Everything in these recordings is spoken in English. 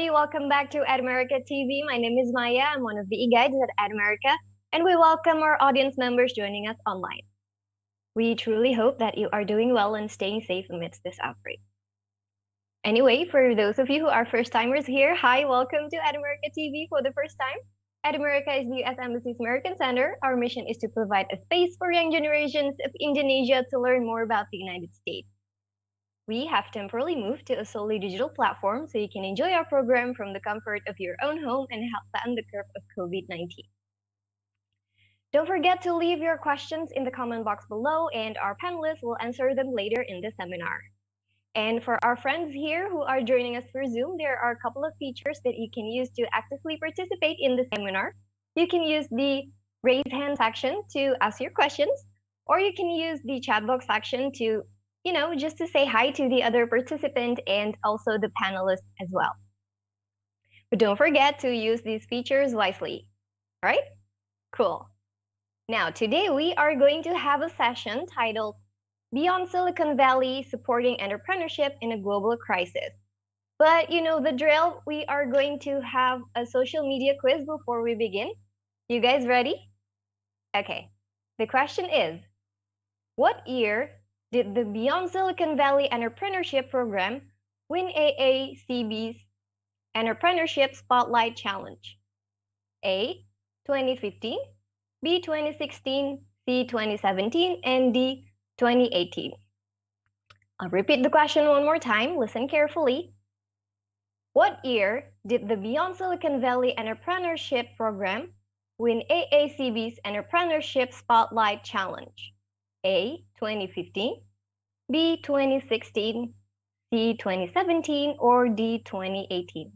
everybody. Welcome back to America TV. My name is Maya. I'm one of the e-guides at America, and we welcome our audience members joining us online. We truly hope that you are doing well and staying safe amidst this outbreak. Anyway, for those of you who are first-timers here, hi, welcome to America TV for the first time. America is the U.S. Embassy's American Center. Our mission is to provide a space for young generations of Indonesia to learn more about the United States. We have temporarily moved to a solely digital platform so you can enjoy our program from the comfort of your own home and help flatten the curve of COVID-19. Don't forget to leave your questions in the comment box below, and our panelists will answer them later in the seminar. And for our friends here who are joining us through Zoom, there are a couple of features that you can use to actively participate in the seminar. You can use the raise hand section to ask your questions, or you can use the chat box section to just to say hi to the other participant and also the panelists as well. But don't forget to use these features wisely, all right? Cool. Now, today we are going to have a session titled Beyond Silicon Valley, Supporting Entrepreneurship in a Global Crisis. But you know the drill, we are going to have a social media quiz before we begin. You guys ready? Okay, the question is, what year did the Beyond Silicon Valley Entrepreneurship Program win AACB's Entrepreneurship Spotlight Challenge? A, 2015, B, 2016, C, 2017, and D, 2018. I'll repeat the question one more time. Listen carefully. What year did the Beyond Silicon Valley Entrepreneurship Program win AACB's Entrepreneurship Spotlight Challenge? A, 2015, B, 2016, C, 2017, or D, 2018.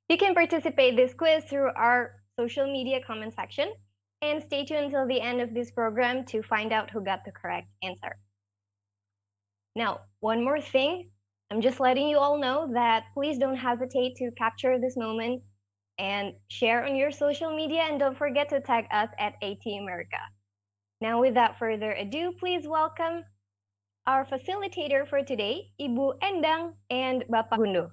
You can participate this quiz through our social media comment section, and stay tuned until the end of this program to find out who got the correct answer. Now, one more thing, I'm just letting you all know that please don't hesitate to capture this moment and share on your social media, and don't forget to tag us at AT America. Now, without further ado, please welcome our facilitator for today, Ibu Endang and Bapak Gundo.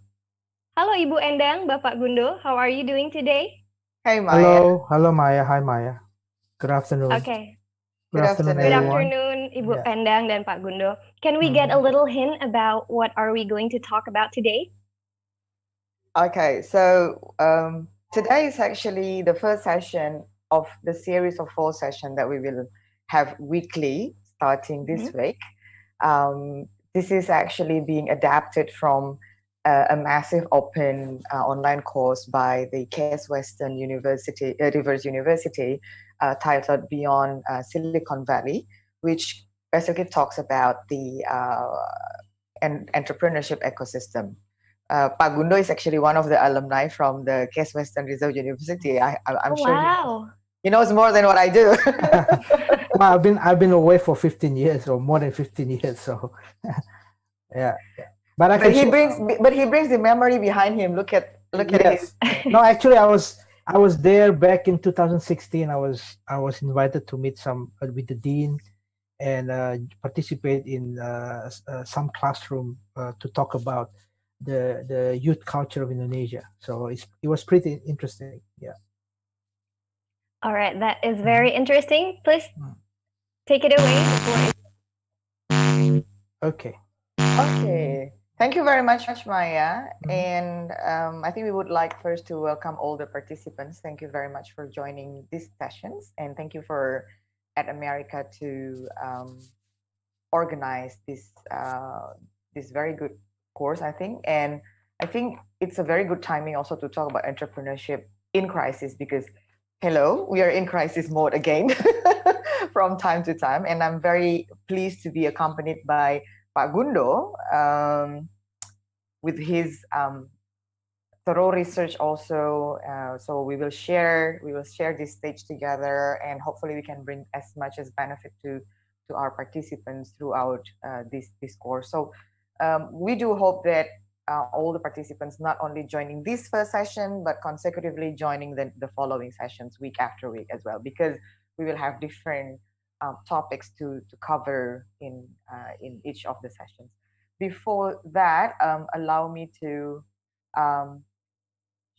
Hello, Ibu Endang, Bapak Gundo. How are you doing today? Hey, Maya. Hello, Maya. Hi, Maya. Good afternoon. Okay. Good afternoon, Good everyone. afternoon, Ibu Yeah. Endang dan Pak Gundo. Can we get a little hint about what are we going to talk about today? Okay, so today is actually the first session of the series of 4 sessions that we will have weekly starting this week. This is actually being adapted from a massive open online course by the Case Western University, Rivers University, titled Beyond Silicon Valley, which basically talks about the entrepreneurship ecosystem. Pak Gundo is actually one of the alumni from the Case Western Reserve University. I'm sure he knows more than what I do. Well, I've been away for 15 years or more than 15 years, so yeah. But he brings the memory behind him. Look at his. No, actually, I was there back in 2016. I was invited to meet with the dean and participate in some classroom to talk about the youth culture of Indonesia. So it was pretty interesting. Yeah. All right, that is very interesting. Please take it away. Okay. Thank you very much, Maya. And I think we would like first to welcome all the participants. Thank you very much for joining these sessions, and thank you for at America to organize this very good course, I think. And I think it's a very good timing also to talk about entrepreneurship in crisis, because hello, we are in crisis mode again from time to time. And I'm very pleased to be accompanied by Pak Gundo with his thorough research also. So we will share this stage together, and hopefully we can bring as much as benefit to our participants throughout this course. So we do hope that all the participants not only joining this first session, but consecutively joining the following sessions week after week as well, because we will have different topics to cover in each of the sessions. Before that, allow me to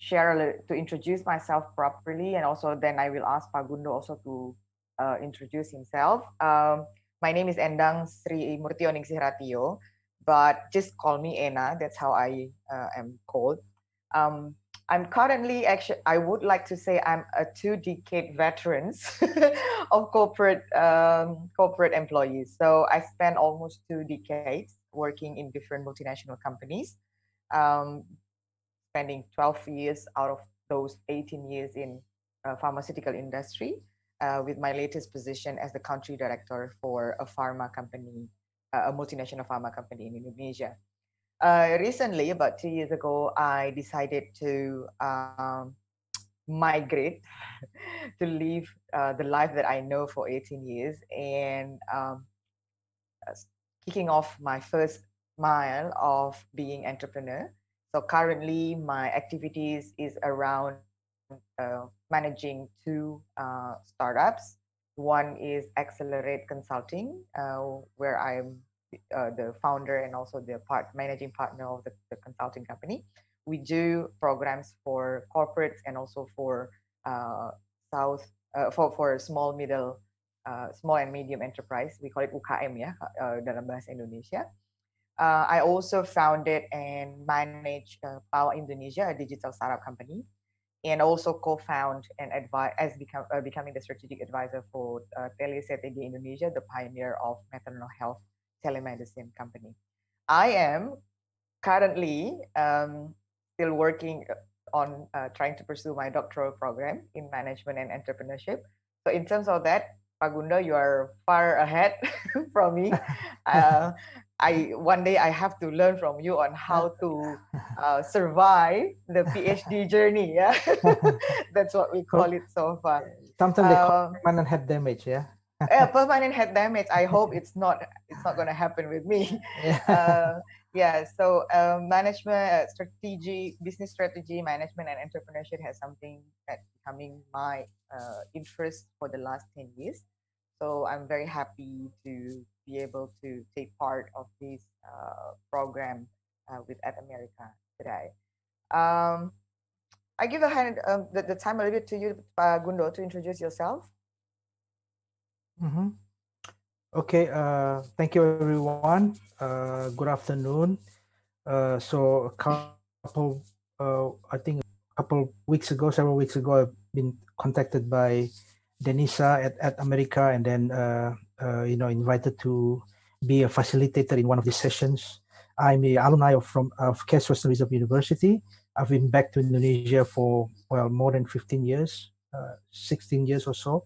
to introduce myself properly, and also then I will ask Pak Gundo also to introduce himself. My name is Endang Sri Murtioningsi Ratio, but just call me Ena. That's how I am called. I'm currently actually, I would like to say I'm a 2-decade veteran of corporate employees. So I spent almost 2 decades working in different multinational companies, um, spending 12 years out of those 18 years in pharmaceutical industry, with my latest position as the country director for a pharma company, a multinational pharma company in Indonesia. Recently, about 2 years ago, I decided to migrate to live the life that I know for 18 years, and kicking off my first mile of being entrepreneur. So currently, my activities is around managing 2 startups. One is Accelerate Consulting, where I'm the founder and also the managing partner of the consulting company. We do programs for corporates and also for South for small and medium enterprise. We call it UKM ya, dalam bahasa Indonesia. I also founded and managed Power Indonesia, a digital startup company, and also co-found and becoming the strategic advisor for Telectg Indonesia, the pioneer of maternal health telemedicine company. I am currently still working on trying to pursue my doctoral program in management and entrepreneurship. So in terms of that, Pak Gundo, you are far ahead from me. One day I have to learn from you on how to survive the PhD journey. Yeah, that's what we call it so far. Sometimes they call it permanent head damage. Yeah. Permanent head damage. I hope it's not going to happen with me. So management, strategy, business strategy, management, and entrepreneurship has something that's becoming my interest for the last 10 years. So I'm very happy to be able to take part of this program with At America today. I give the time a little bit to you, Gundo, to introduce yourself. Mm-hmm. Okay, thank you everyone. Good afternoon. So a couple, I think several weeks ago, I've been contacted by Denisa at America, and then invited to be a facilitator in one of these sessions. I'm an alumni of Case Western Reserve University. I've been back to Indonesia for more than 15 years, 16 years or so.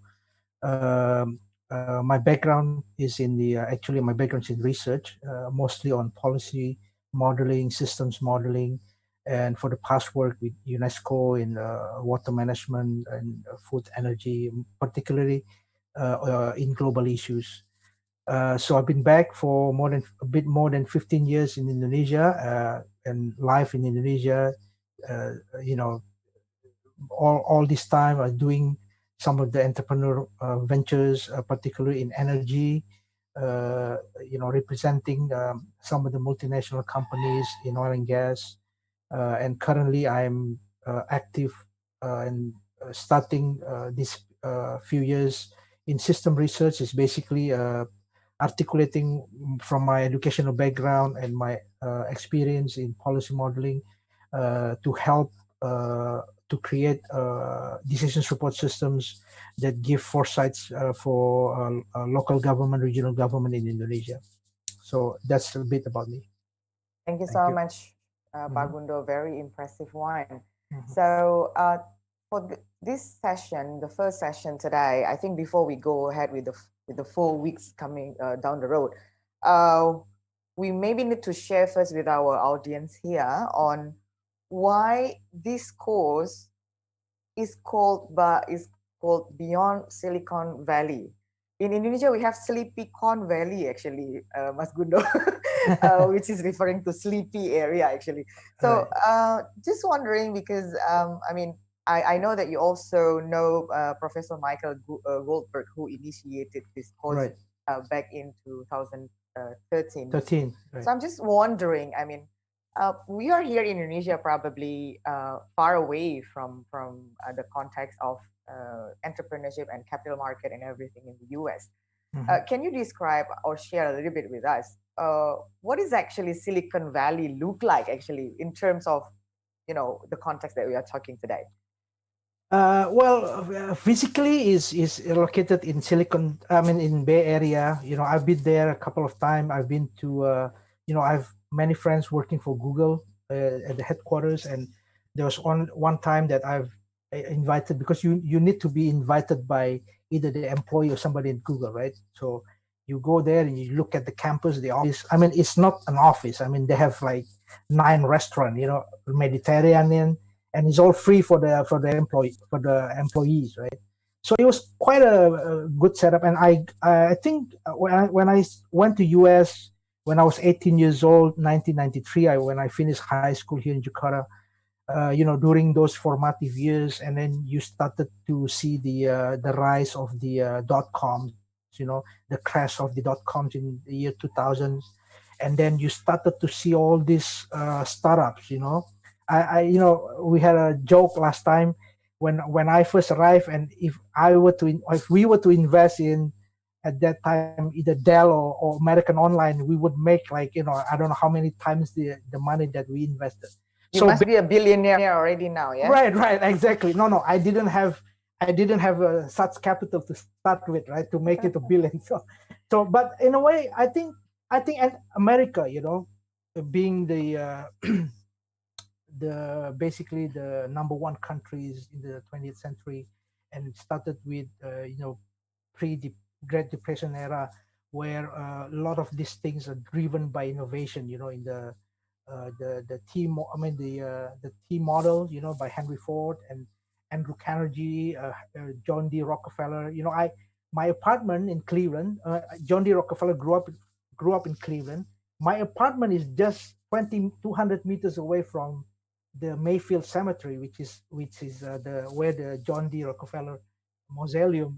My background is my background is in research, mostly on policy modeling, systems modeling, and for the past work with UNESCO in water management and food energy, particularly in global issues. So I've been back for a bit more than 15 years in Indonesia, and life in Indonesia, all this time doing some of the entrepreneur ventures, particularly in energy, representing some of the multinational companies in oil and gas. And currently I'm active and starting this few years in system research. Is basically articulating from my educational background and my experience in policy modeling to help to create decision support systems that give foresights for local government, regional government in Indonesia. So that's a bit about me. Thank you so much, Pak Gundo. Very impressive one. So for this session, the first session today, I think before we go ahead with the 4 weeks coming down the road, we maybe need to share first with our audience here on why this course is called Beyond Silicon Valley. In Indonesia, we have Sleepy Con Valley, actually, Mas Gundo, which is referring to sleepy area, actually. So just wondering, because, I know that you also know Professor Michael Goldberg, who initiated this course back in 2013. Right. So I'm just wondering, We are here in Indonesia, probably far away from the context of entrepreneurship and capital market and everything in the US. Can you describe or share a little bit with us what is actually Silicon Valley look like actually in terms of the context that we are talking today? Physically is located in Silicon. I mean, in Bay Area. I've been there a couple of times. I've been to. I've many friends working for Google at the headquarters, and there was one time that I've invited, because you need to be invited by either the employee or somebody in Google, right? So you go there and you look at the campus, the office. I mean, it's not an office. I mean, they have like 9 restaurants, Mediterranean, and it's all free for the employees, right? So it was quite a good setup. And I think when I went to US when I was 18 years old, 1993, when I finished high school here in Jakarta, during those formative years, and then you started to see the rise of the .coms, the crash of the .coms in the year 2000, and then you started to see all these startups. We had a joke last time when I first arrived, and if we were to invest in at that time either Dell or American Online, we would make like I don't know how many times the money that we invested. You must be a billionaire already now, yeah? Right, exactly. No, I didn't have such capital to start with, right, to make it a billion. So, but in a way, I think and America, being the basically the number one countries in the 20th century, and it started with pre-Great Depression era, where a lot of these things are driven by innovation. In the T model, by Henry Ford and Andrew Carnegie, John D. Rockefeller. My apartment in Cleveland, John D. Rockefeller grew up in Cleveland. My apartment is just 200 meters away from the Mayfield Cemetery, which is where the John D. Rockefeller Mausoleum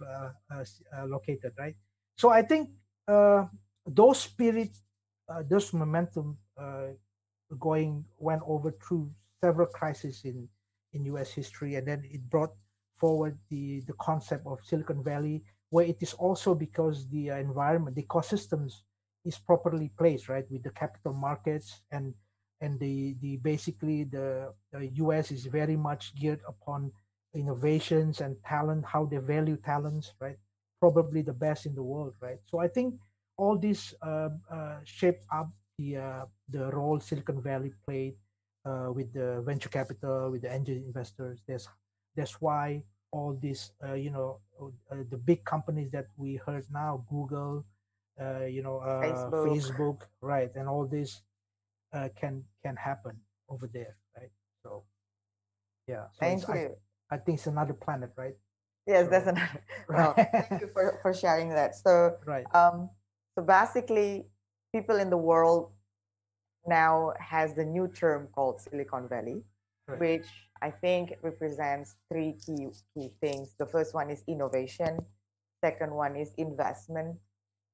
located, right? So I think those spirit, those momentum went over through several crises in U.S. history, and then it brought forward the concept of Silicon Valley, where it is also because the environment, the ecosystems is properly placed, right, with the capital markets and the basically the U.S. is very much geared upon innovations and talent, how they value talents, right? Probably the best in the world, right? So I think all this shape up the role Silicon Valley played with the venture capital, with the angel investors. That's why all these the big companies that we heard now, Google, Facebook, right, and all this can happen over there, right? So yeah, so thank you. I think it's another planet, right? Yes, so, that's another. Right. No, thank you for sharing that. So right. So basically, people in the world now has the new term called Silicon Valley, right, which I think represents 3 key things. The first one is innovation, second one is investment,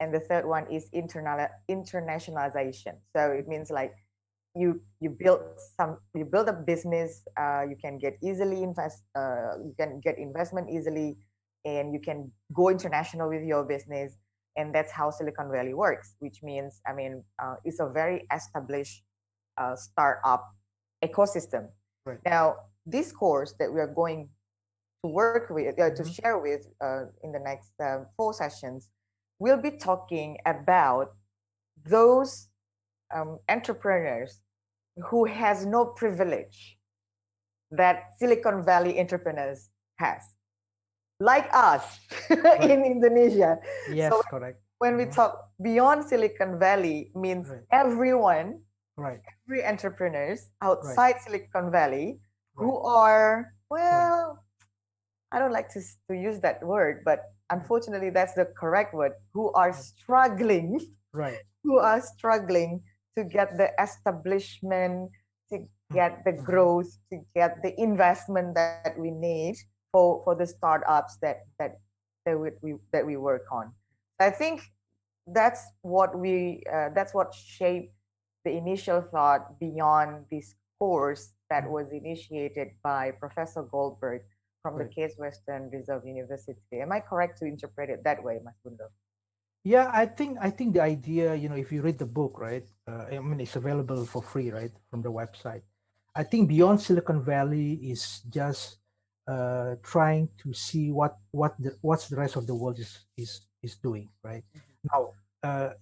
and the third one is internationalization. So it means like you build a business, you can get investment easily, and you can go international with your business. And that's how Silicon Valley works, which means, it's a very established startup ecosystem. Right. Now, this course that we are going to work with, to share with in the next 4 sessions, we'll be talking about those entrepreneurs who has no privilege that Silicon Valley entrepreneurs has. Like us right. in Indonesia. Yes, so correct. When we talk beyond Silicon Valley, means right. everyone, right, every entrepreneurs outside right. Silicon Valley right. who are, well, right. I don't like to use that word, but unfortunately that's the correct word, who are struggling, right, who are struggling to get the establishment, to get the growth, to get the investment that we need for the startups that we work on. I think that's what shaped the initial thought beyond this course that was initiated by Professor Goldberg from the Case Western Reserve University. Am I correct to interpret it that way, Mas Bundo? Yeah, I think the idea, if you read the book, right? I mean, it's available for free, right, from the website. I think Beyond Silicon Valley is just trying to see what's the rest of the world is doing, right? Now,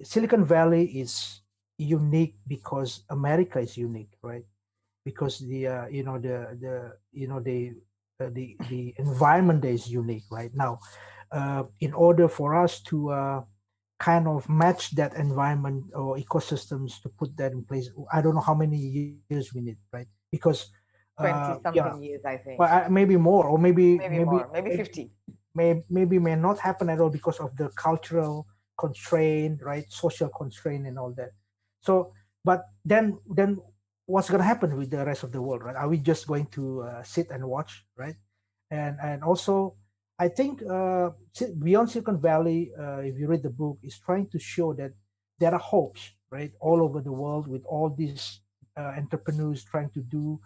Silicon Valley is unique because America is unique, right? Because the environment there is unique, right? Now, in order for us to kind of match that environment or ecosystems to put that in place, I don't know how many years we need, right? Because 20 something years, I think. well, maybe more, or maybe more, maybe 50. Maybe may not happen at all because of the cultural constraint, right? Social constraint and all that. So, but then what's going to happen with the rest of the world, right? Are we just going to sit and watch, right? And also, I think Beyond Silicon Valley, if you read the book, is trying to show that there are hopes, right, all over the world with all these entrepreneurs trying to do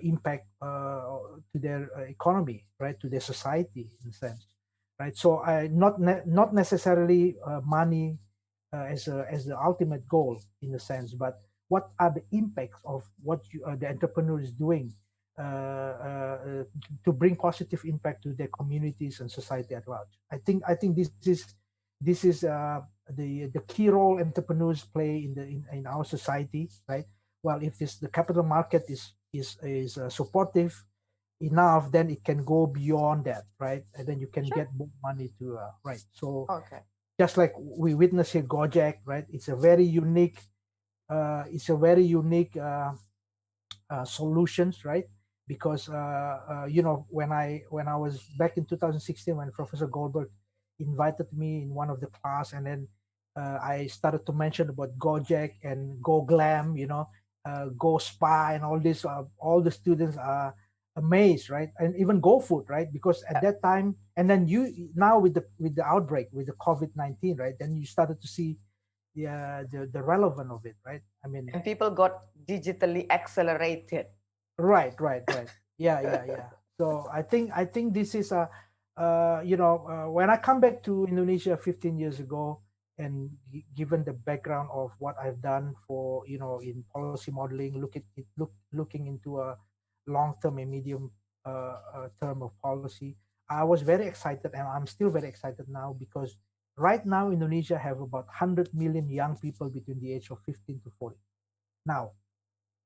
impact to their economy, right, to their society in a sense, right. So not necessarily money as the ultimate goal in a sense, but what are the impacts of what the entrepreneur is doing to bring positive impact to their communities and society at large. I think this is the key role entrepreneurs play in our society, right? Well, if the capital market is supportive enough, then it can go beyond that, right? And then you can get more money to right. So just like we witness here, Gojek, right? It's a very unique solutions, right? Because when I was back in 2016, when Professor Goldberg invited me in one of the class, and then I started to mention about Gojek and Go Glam, Go Spa and all this. All the students are amazed, right? And even Go Food, right? Because at that time, and then now with the outbreak with the COVID-19, right? Then you started to see the relevance of it, right? I mean, and people got digitally accelerated. Right. Yeah. So I think this is when I come back to Indonesia 15 years ago, and given the background of what I've done for in policy modeling, looking into a long-term and medium term of policy, I was very excited, and I'm still very excited now, because right now Indonesia have about 100 million young people between the age of 15 to 40. Now,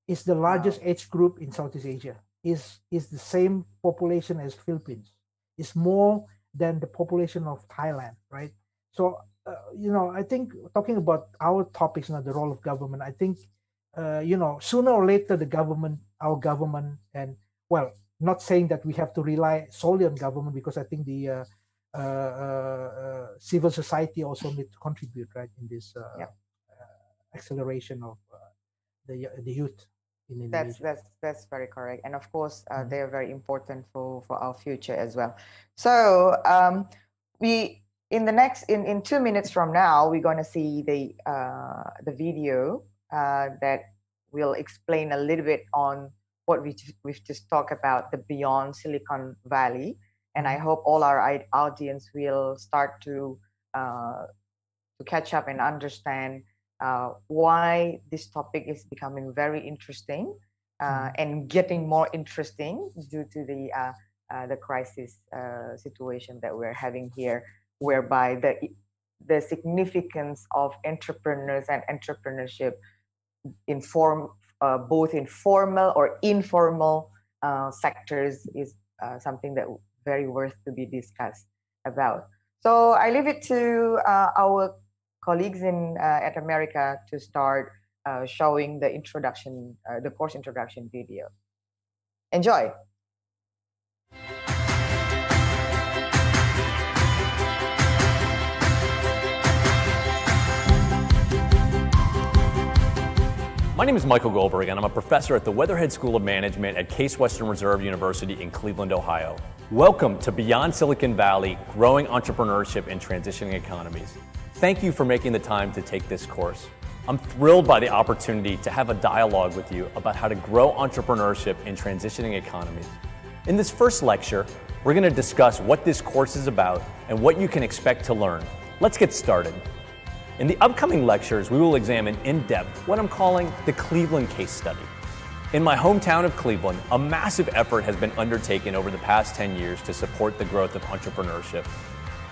it's the largest age group in Southeast Asia. Is the same population as Philippines. It's more than the population of Thailand, right? So I think talking about our topics now, the role of government, I think sooner or later our government, and well, not saying that we have to rely solely on government, because I think the civil society also need to contribute, right, in this acceleration of the youth in Indonesia. That's very correct, and of course they are very important for our future as well. So we in 2 minutes from now, we're going to see the video that will explain a little bit on what we've just talked about, the Beyond Silicon Valley. And I hope all our audience will start to catch up and understand why this topic is becoming very interesting and getting more interesting due to the crisis situation that we're having here, whereby the significance of entrepreneurs and entrepreneurship both in formal or informal sectors is something that very worth to be discussed about. So I leave it to our colleagues at America to start showing the introduction, the course introduction video. Enjoy. My name is Michael Goldberg, and I'm a professor at the Weatherhead School of Management at Case Western Reserve University in Cleveland, Ohio. Welcome to Beyond Silicon Valley, Growing Entrepreneurship in Transitioning Economies. Thank you for making the time to take this course. I'm thrilled by the opportunity to have a dialogue with you about how to grow entrepreneurship in transitioning economies. In this first lecture, we're going to discuss what this course is about and what you can expect to learn. Let's get started. In the upcoming lectures, we will examine in depth what I'm calling the Cleveland case study. In my hometown of Cleveland, a massive effort has been undertaken over the past 10 years to support the growth of entrepreneurship.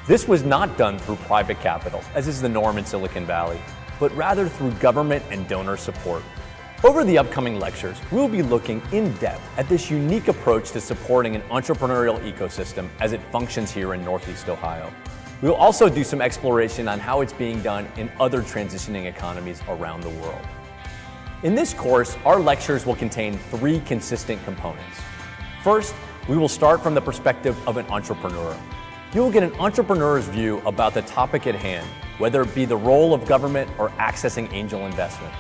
This was not done through private capital, as is the norm in Silicon Valley, but rather through government and donor support. Over the upcoming lectures, we'll be looking in depth at this unique approach to supporting an entrepreneurial ecosystem as it functions here in Northeast Ohio. We'll also do some exploration on how it's being done in other transitioning economies around the world. In this course, our lectures will contain 3 consistent components. First, we will start from the perspective of an entrepreneur. You will get an entrepreneur's view about the topic at hand, whether it be the role of government or accessing angel investment.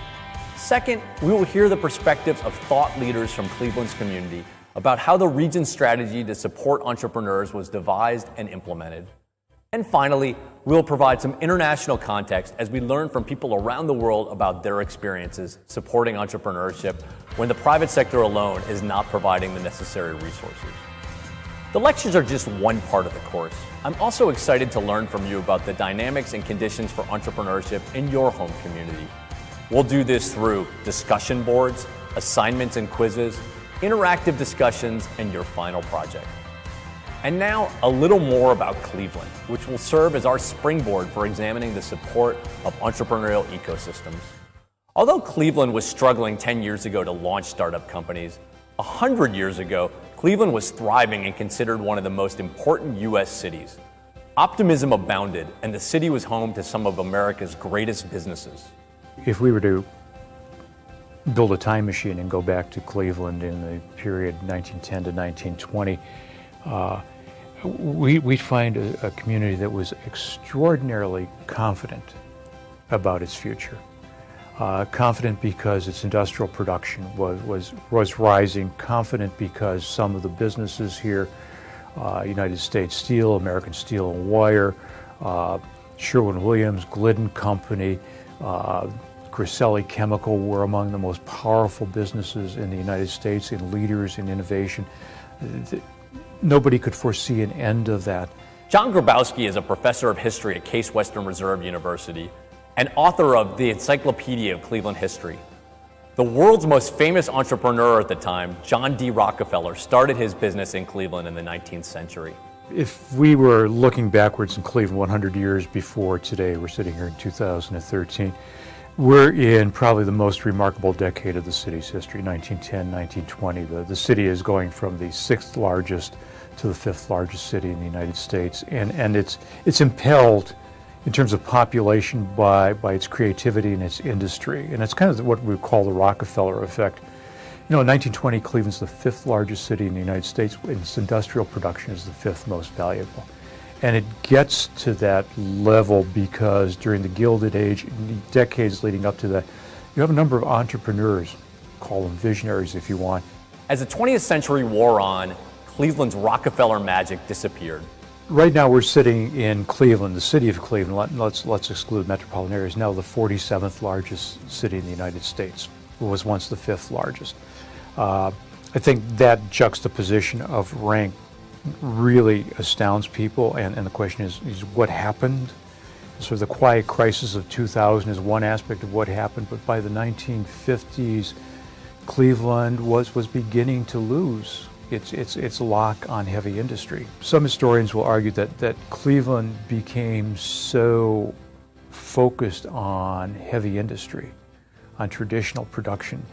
Second, we will hear the perspectives of thought leaders from Cleveland's community about how the region's strategy to support entrepreneurs was devised and implemented. And finally, we will provide some international context as we learn from people around the world about their experiences supporting entrepreneurship when the private sector alone is not providing the necessary resources. The lectures are just one part of the course. I'm also excited to learn from you about the dynamics and conditions for entrepreneurship in your home community. We'll do this through discussion boards, assignments and quizzes, interactive discussions, and your final project. And now, a little more about Cleveland, which will serve as our springboard for examining the support of entrepreneurial ecosystems. Although Cleveland was struggling 10 years ago to launch startup companies, 100 years ago, Cleveland was thriving and considered one of the most important U.S. cities. Optimism abounded, and the city was home to some of America's greatest businesses. If we were to build a time machine and go back to Cleveland in the period 1910 to 1920, we'd find a community that was extraordinarily confident about its future. Confident because its industrial production was rising, confident because some of the businesses here, United States Steel, American Steel and Wire, Sherwin-Williams, Glidden Company, Griselli Chemical were among the most powerful businesses in the United States and leaders in innovation. Nobody could foresee an end of that. John Grabowski is a professor of history at Case Western Reserve University and author of the Encyclopedia of Cleveland History. The world's most famous entrepreneur at the time, John D. Rockefeller, started his business in Cleveland in the 19th century. If we were looking backwards in Cleveland 100 years before today, we're sitting here in 2013, we're in probably the most remarkable decade of the city's history, 1910, 1920. The city is going from the 6th largest to the 5th largest city in the United States, and it's impelled in terms of population by its creativity and its industry, and it's kind of what we call the Rockefeller effect. You know, in 1920, Cleveland's the 5th largest city in the United States, and its industrial production is the 5th most valuable. And it gets to that level because during the Gilded Age, in the decades leading up to that, you have a number of entrepreneurs, call them visionaries if you want. As the 20th century wore on, Cleveland's Rockefeller magic disappeared. Right now we're sitting in Cleveland, the city of Cleveland. Let's exclude metropolitan areas. Now the 47th largest city in the United States. It was once the 5th largest. I think that juxtaposition of rank really astounds people, and the question is what happened? So the quiet crisis of 2000 is one aspect of what happened, but by the 1950s, Cleveland was beginning to lose its lock on heavy industry. Some historians will argue that Cleveland became so focused on heavy industry, on traditional production,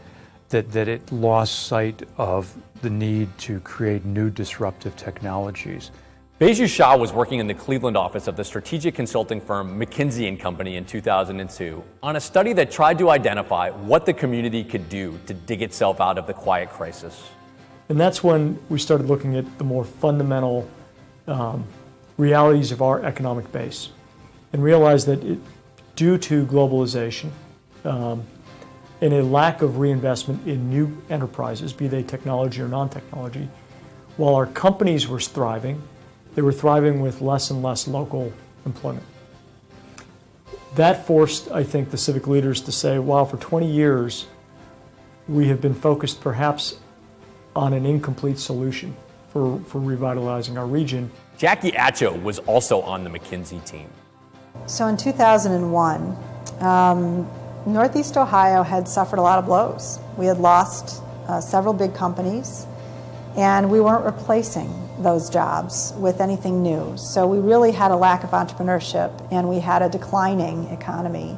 that it lost sight of the need to create new disruptive technologies. Baiju Shah was working in the Cleveland office of the strategic consulting firm McKinsey & Company in 2002 on a study that tried to identify what the community could do to dig itself out of the quiet crisis. And that's when we started looking at the more fundamental realities of our economic base and realized that due to globalization and a lack of reinvestment in new enterprises, be they technology or non-technology, while our companies were thriving, they were thriving with less and less local employment. That forced, I think, the civic leaders to say, wow, for 20 years, we have been focused perhaps on an incomplete solution for revitalizing our region. Jackie Atcho was also on the McKinsey team. So in 2001, Northeast Ohio had suffered a lot of blows. We had lost several big companies, and we weren't replacing those jobs with anything new. So we really had a lack of entrepreneurship, and we had a declining economy.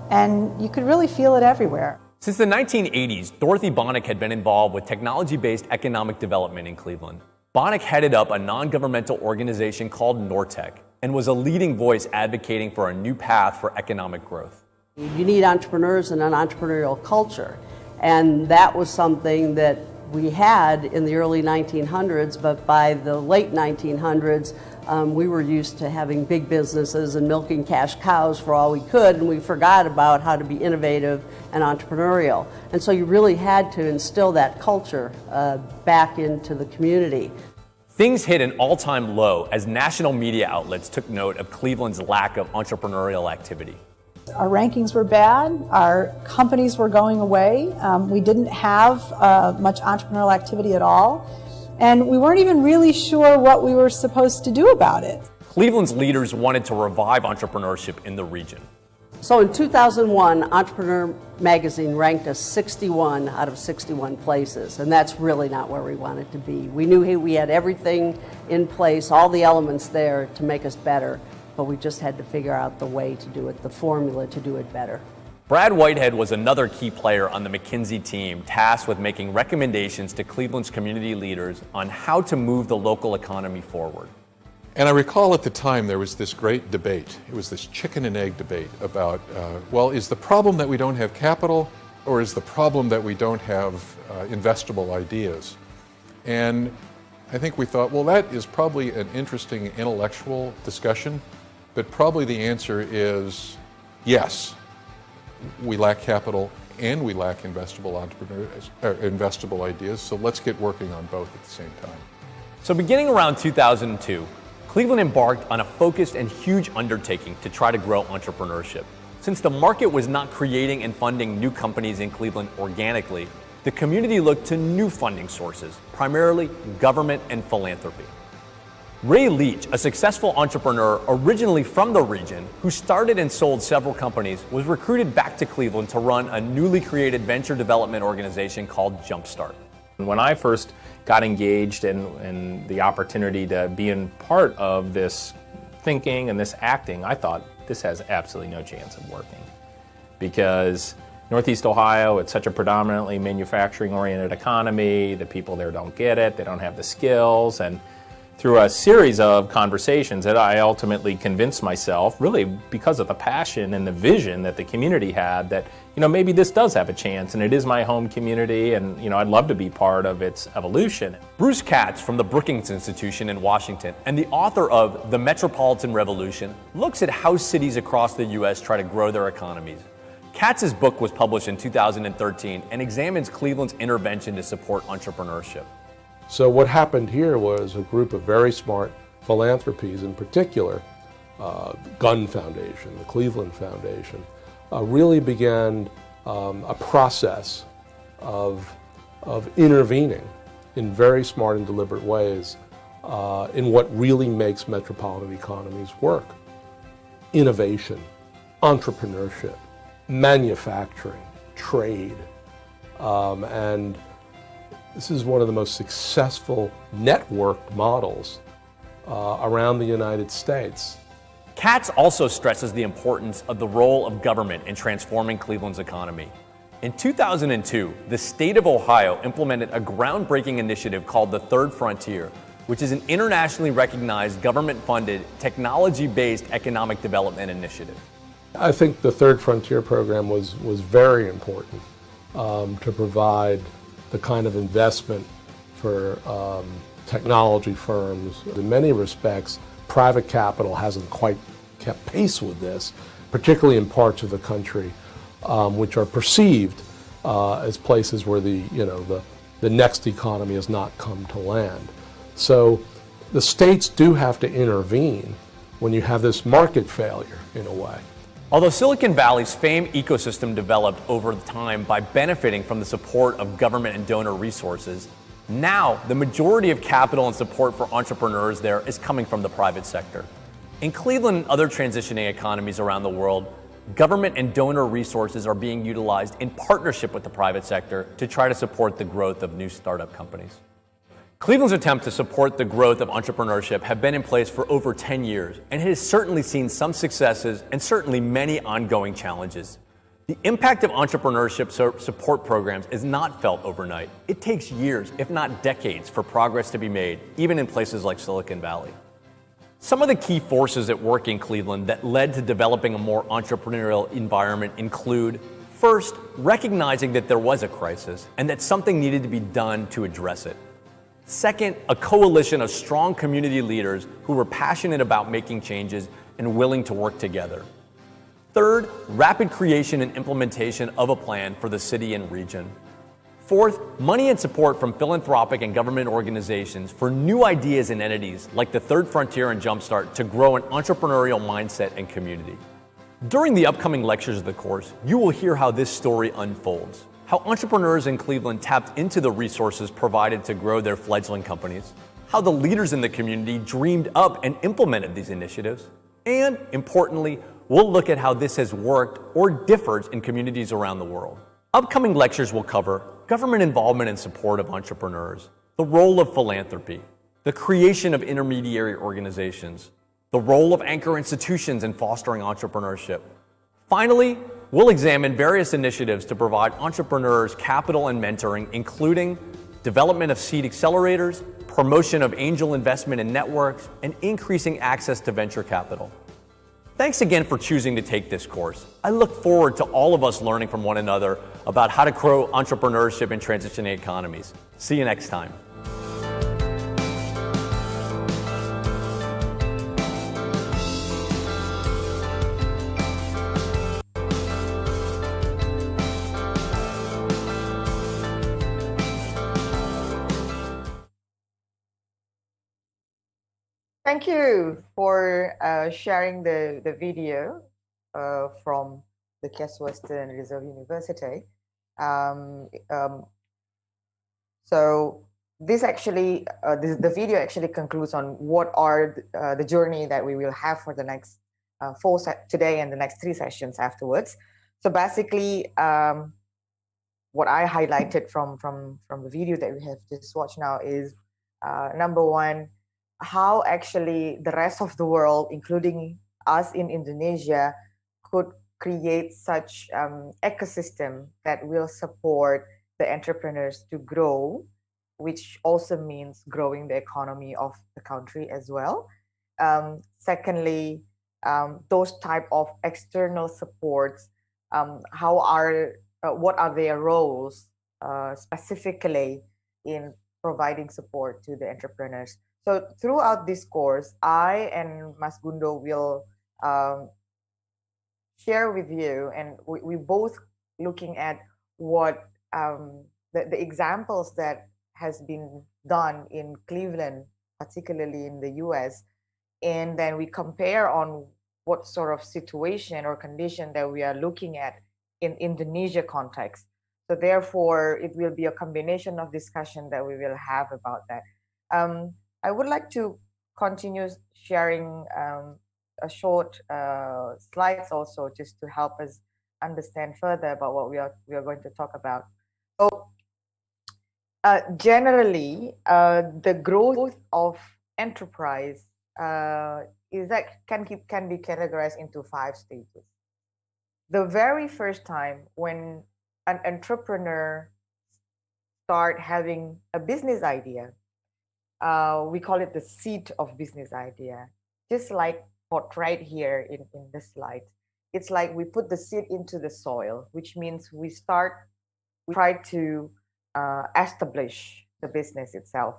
And you could really feel it everywhere. Since the 1980s, Dorothy Bonnick had been involved with technology-based economic development in Cleveland. Bonnick headed up a non-governmental organization called Nortech and was a leading voice advocating for a new path for economic growth. You need entrepreneurs and an entrepreneurial culture, and that was something that we had in the early 1900s, but by the late 1900s, we were used to having big businesses and milking cash cows for all we could, and we forgot about how to be innovative and entrepreneurial. And so you really had to instill that culture back into the community. Things hit an all-time low as national media outlets took note of Cleveland's lack of entrepreneurial activity. Our rankings were bad, our companies were going away, we didn't have much entrepreneurial activity at all, and we weren't even really sure what we were supposed to do about it. Cleveland's leaders wanted to revive entrepreneurship in the region. So in 2001, Entrepreneur magazine ranked us 61 out of 61 places, and that's really not where we wanted to be. We knew we had everything in place, all the elements there to make us better, but we just had to figure out the way to do it, the formula to do it better. Brad Whitehead was another key player on the McKinsey team tasked with making recommendations to Cleveland's community leaders on how to move the local economy forward. And I recall at the time there was this great debate. It was this chicken and egg debate about, well, is the problem that we don't have capital, or is the problem that we don't have investable ideas? And I think we thought, well, that is probably an interesting intellectual discussion, but probably the answer is yes. We lack capital and we lack investable ideas, so let's get working on both at the same time. So beginning around 2002, Cleveland embarked on a focused and huge undertaking to try to grow entrepreneurship. Since the market was not creating and funding new companies in Cleveland organically, the community looked to new funding sources, primarily government and philanthropy. Ray Leach, a successful entrepreneur originally from the region who started and sold several companies, was recruited back to Cleveland to run a newly created venture development organization called Jumpstart. When I first got engaged in the opportunity to be in part of this thinking and this acting, I thought this has absolutely no chance of working. Because Northeast Ohio, it's such a predominantly manufacturing-oriented economy, the people there don't get it, they don't have the skills, and through a series of conversations that I ultimately convinced myself, really because of the passion and the vision that the community had, that maybe this does have a chance, and it is my home community, and I'd love to be part of its evolution. Bruce Katz from the Brookings Institution in Washington and the author of The Metropolitan Revolution looks at how cities across the U.S. try to grow their economies. Katz's book was published in 2013 and examines Cleveland's intervention to support entrepreneurship. So what happened here was a group of very smart philanthropies, in particular, Gunn Foundation, the Cleveland Foundation, really began a process of intervening in very smart and deliberate ways in what really makes metropolitan economies work. Innovation, entrepreneurship, manufacturing, trade, and this is one of the most successful networked models around the United States. Katz also stresses the importance of the role of government in transforming Cleveland's economy. In 2002, the state of Ohio implemented a groundbreaking initiative called the Third Frontier, which is an internationally recognized government-funded, technology-based economic development initiative. I think the Third Frontier program was very important to provide the kind of investment for technology firms. In many respects, private capital hasn't quite kept pace with this, particularly in parts of the country which are perceived as places where the next economy has not come to land. So the states do have to intervene when you have this market failure, in a way. Although Silicon Valley's famed ecosystem developed over time by benefiting from the support of government and donor resources, now the majority of capital and support for entrepreneurs there is coming from the private sector. In Cleveland and other transitioning economies around the world, government and donor resources are being utilized in partnership with the private sector to try to support the growth of new startup companies. Cleveland's attempt to support the growth of entrepreneurship have been in place for over 10 years, and it has certainly seen some successes and certainly many ongoing challenges. The impact of entrepreneurship support programs is not felt overnight. It takes years, if not decades, for progress to be made, even in places like Silicon Valley. Some of the key forces at work in Cleveland that led to developing a more entrepreneurial environment include, first, recognizing that there was a crisis and that something needed to be done to address it. Second, a coalition of strong community leaders who were passionate about making changes and willing to work together. Third, rapid creation and implementation of a plan for the city and region. Fourth, money and support from philanthropic and government organizations for new ideas and entities like the Third Frontier and Jumpstart to grow an entrepreneurial mindset and community. During the upcoming lectures of the course, you will hear how this story unfolds, how entrepreneurs in Cleveland tapped into the resources provided to grow their fledgling companies, how the leaders in the community dreamed up and implemented these initiatives, and, importantly, we'll look at how this has worked or differs in communities around the world. Upcoming lectures will cover government involvement and support of entrepreneurs, the role of philanthropy, the creation of intermediary organizations, the role of anchor institutions in fostering entrepreneurship. Finally, we'll examine various initiatives to provide entrepreneurs capital and mentoring, including development of seed accelerators, promotion of angel investment in networks, and increasing access to venture capital. Thanks again for choosing to take this course. I look forward to all of us learning from one another about how to grow entrepreneurship in transitioning economies. See you next time. Thank you for sharing the video from the Case Western Reserve University. So this actually, the video actually concludes on what are the journey that we will have for the next today and the next 3 sessions afterwards. So basically, what I highlighted from the video that we have just watched now is number one, how actually the rest of the world, including us in Indonesia, could create such ecosystem that will support the entrepreneurs to grow, which also means growing the economy of the country as well. Secondly, those type of external supports, what are their roles specifically in providing support to the entrepreneurs. So throughout this course, I and Mas Gundo will share with you, and we both looking at what the examples that has been done in Cleveland, particularly in the US, and then we compare on what sort of situation or condition that we are looking at in Indonesia context. So therefore, it will be a combination of discussion that we will have about that. I would like to continue sharing a short slides also, just to help us understand further about what we are going to talk about. So generally, the growth of enterprise can be categorized into 5 stages. The very first time when an entrepreneur start having a business idea, we call it the seed of business idea, just like portrayed here in this slide. It's like we put the seed into the soil, which means we try to establish the business itself.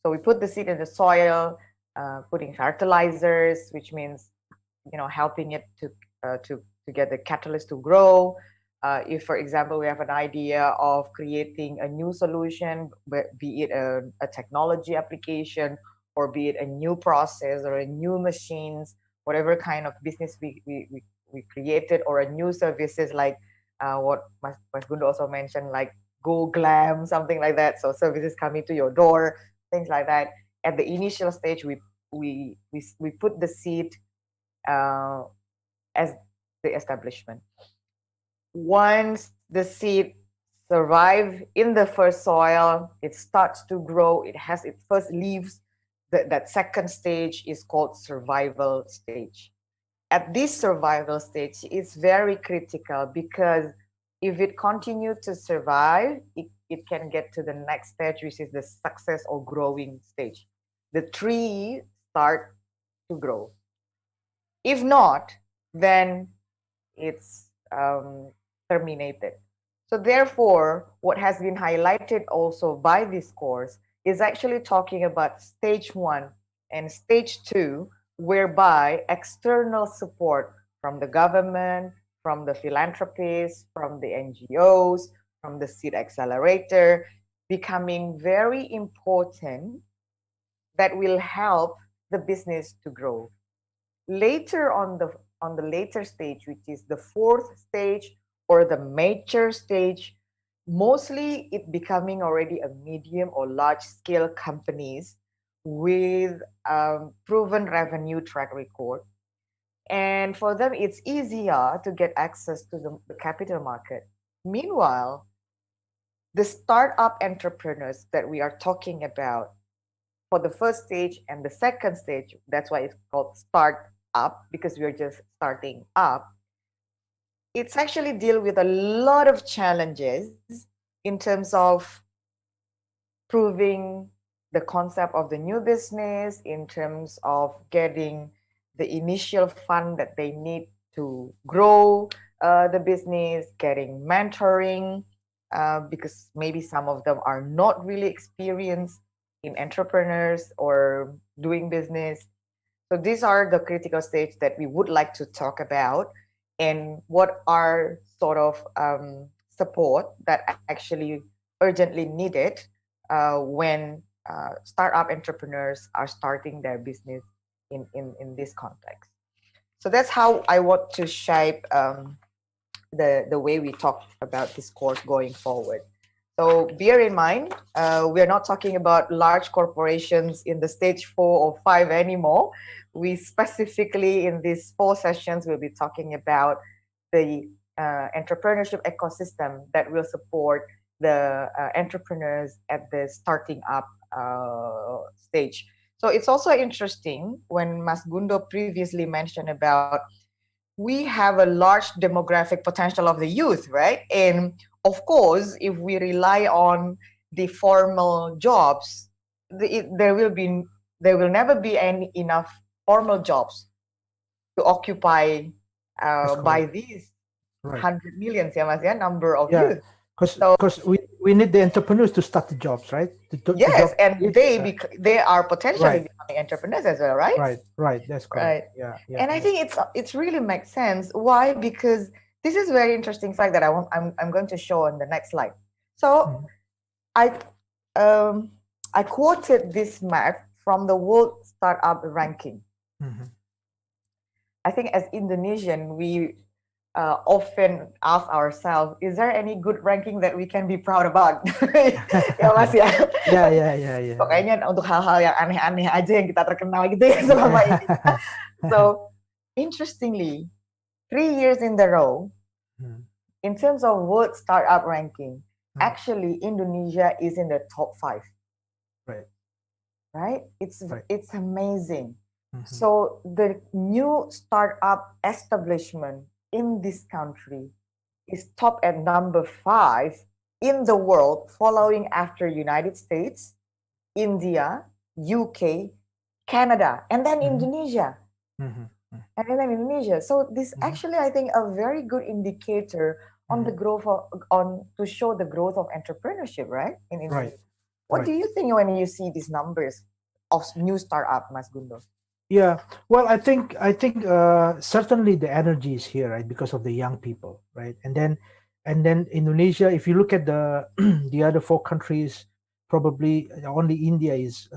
So we put the seed in the soil, putting fertilizers, which means, helping it to get the catalyst to grow. If, for example, we have an idea of creating a new solution, be it a technology application, or be it a new process or a new machines, whatever kind of business we created, or a new services like what Mas Gundo also mentioned, like Go Glam, something like that. So services coming to your door, things like that. At the initial stage, we put the seed as the establishment. Once the seed survive in the first soil, it starts to grow, it has its first leaves. That second stage is called survival stage. At this survival stage, it's very critical, because if it continues to survive, it can get to the next stage, which is the success or growing stage. The tree start to grow. If not, then it's terminated. So therefore, what has been highlighted also by this course is actually talking about stage 1 and stage 2, whereby external support from the government, from the philanthropists, from the NGOs, from the seed accelerator, becoming very important, that will help the business to grow. Later on the later stage, which is the 4th stage or the mature stage, mostly it becoming already a medium or large scale companies with proven revenue track record. And for them, it's easier to get access to the capital market. Meanwhile, the startup entrepreneurs that we are talking about for the first stage and the second stage, that's why it's called start up, because we're just starting up. It's actually deal with a lot of challenges in terms of proving the concept of the new business, in terms of getting the initial fund that they need to grow the business, getting mentoring, because maybe some of them are not really experienced in entrepreneurs or doing business. So these are the critical stage that we would like to talk about, and what are sort of support that actually urgently needed when startup entrepreneurs are starting their business in this context. So that's how I want to shape the way we talk about this course going forward. So bear in mind, we're not talking about large corporations in the stage 4 or 5 anymore. We specifically, in these 4 sessions, will be talking about the entrepreneurship ecosystem that will support the entrepreneurs at the starting up stage. So it's also interesting when Mas Gundo previously mentioned about we have a large demographic potential of the youth, right? And of course, if we rely on the formal jobs, there will never be enough formal jobs to occupy by these 100 millions, number of youth. Because we need the entrepreneurs to start the jobs, right? Yes, and they are potentially becoming entrepreneurs as well, right? Right. That's correct. Right. Yeah. And I think it's really makes sense. Why? Because this is very interesting fact that I'm going to show on the next slide. So I quoted this map from the World Startup Ranking. I think as Indonesian, we often ask ourselves, is there any good ranking that we can be proud about? Ya Mas ya. Yeah. Kayaknya untuk hal-hal yang aneh-aneh aja yang kita terkenal gitu ya selama ini. So interestingly, 3 years in a row, in terms of World Startup Ranking, actually Indonesia is in the top 5. Right? It's amazing. So the new startup establishment in this country is top at number 5 in the world, following after United States, India, UK, Canada, and then Indonesia. And then Indonesia. So this actually, I think, a very good indicator on the growth to show the growth of entrepreneurship, right? In Indonesia. What do you think when you see these numbers of new startup, Mas Gundo? Yeah, well, I think certainly the energy is here, right, because of the young people, right, and then Indonesia. If you look at the the other 4 countries, probably only India is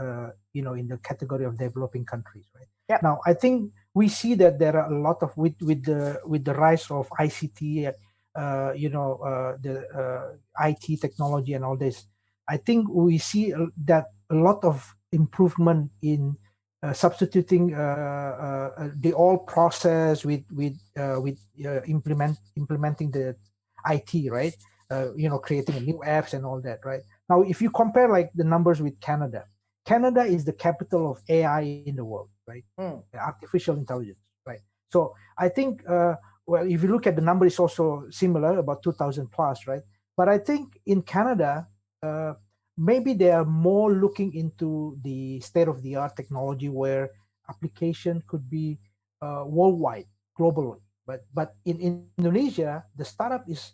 in the category of developing countries, right? Yep. Now, I think we see that there are a lot of with the rise of ICT, the IT technology and all this. I think we see that a lot of improvement in substituting the old process with implementing the IT, right? Creating new apps and all that, right? Now, if you compare like the numbers with Canada, Canada is the capital of AI in the world, right? Artificial intelligence, right? So I think, well, if you look at the number, it's also similar, about 2,000 plus, right? But I think in Canada, maybe they are more looking into the state-of-the-art technology where application could be worldwide, globally. But in Indonesia, the startup is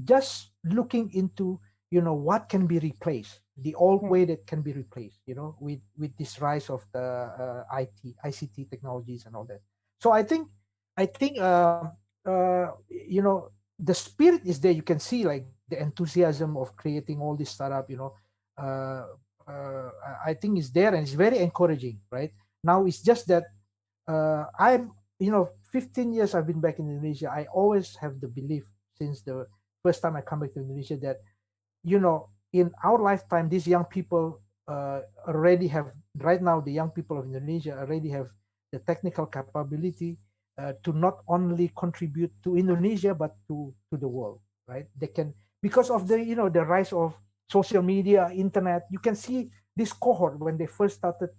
just looking into what can be replaced, the old way that can be replaced, with this rise of the ICT technologies and all that. So I think the spirit is there. You can see like the enthusiasm of creating all this startup. I think is there, and it's very encouraging. Right now, it's just that I'm 15 years I've been back in Indonesia. I always have the belief since the first time I come back to Indonesia that in our lifetime, these young people already have, right now, the young people of Indonesia already have the technical capability to not only contribute to Indonesia, but to the world, right? They can, because of the, the rise of social media, internet, you can see this cohort when they first started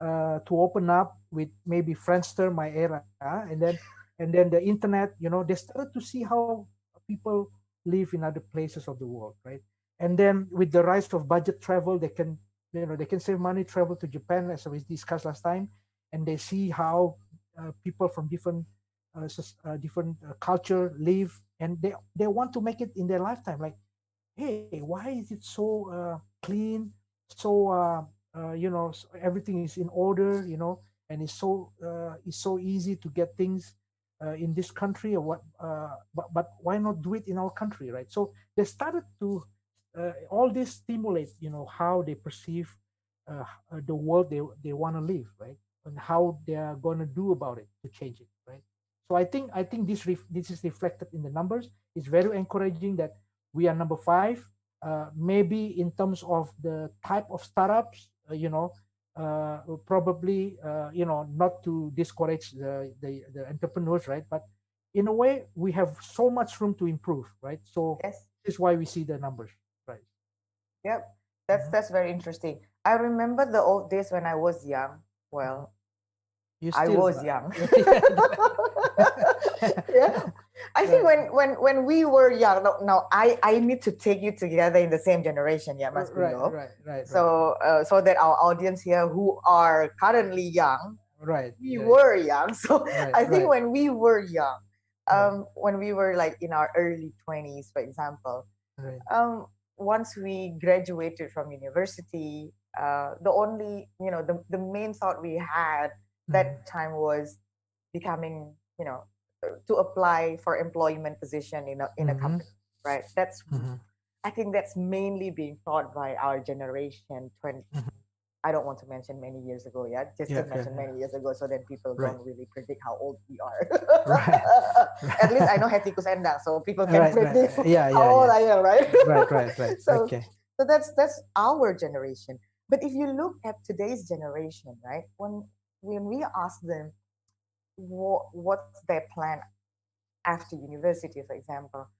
to open up with maybe Friendster, my era, and then the internet, they started to see how people live in other places of the world, right? And then with the rise of budget travel, they can save money, travel to Japan, as we discussed last time, and they see how people from different culture live, and they want to make it in their lifetime. Like, hey, why is it so clean, so so everything is in order, and it's so easy to get things in this country, or what? But why not do it in our country, right? So they started to all this stimulate, how they perceive the world they want to live, right, and how they are going to do about it to change it, right? So I think this is reflected in the numbers. It's very encouraging that we are number 5. Maybe in terms of the type of startups, probably not to discourage the entrepreneurs, right? But in a way, we have so much room to improve, right? So Yes. this is why we see the numbers, right? Yep. That's very interesting. I remember the old days when I was young. Well, I was young. Yeah. I think when we were young, now I need to take you together in the same generation, yeah, Mas Bruno. Right. So so that our audience here who are currently young, right, we were young. So I think right. when we were young, when we were like in our early 20s, for example, Right. Once we graduated from university, the only, the main thought we had that time was becoming, to apply for employment position in a company, right? That's, I think that's mainly being thought by our generation. I don't want to mention many years ago, just to mention many years ago, so then people don't really predict how old we are. At least I know Hetikus Endang, so people can predict how old I am, right? Right. So, Okay. so that's our generation. But if you look at today's generation, right, when we ask them what's their plan after university, for example,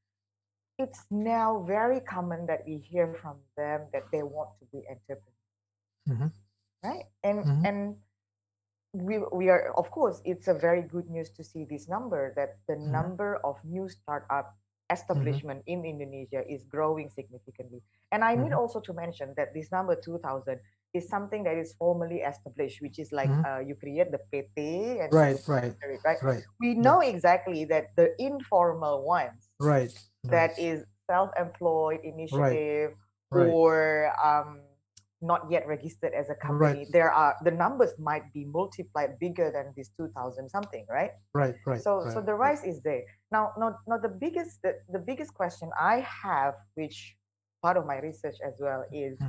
it's now very common that we hear from them that they want to be entrepreneurs, right? And we are, of course, it's a very good news to see this number, that the number of new startup establishment in Indonesia is growing significantly. And I need also to mention that this number 2,000 is something that is formally established, which is like you create the PT and right. We know exactly that the informal ones, that is self-employed initiative or not yet registered as a company, there are, the numbers might be multiplied bigger than this 2,000 something, right? Right. So the rise is there. Now the biggest question I have, which part of my research as well, is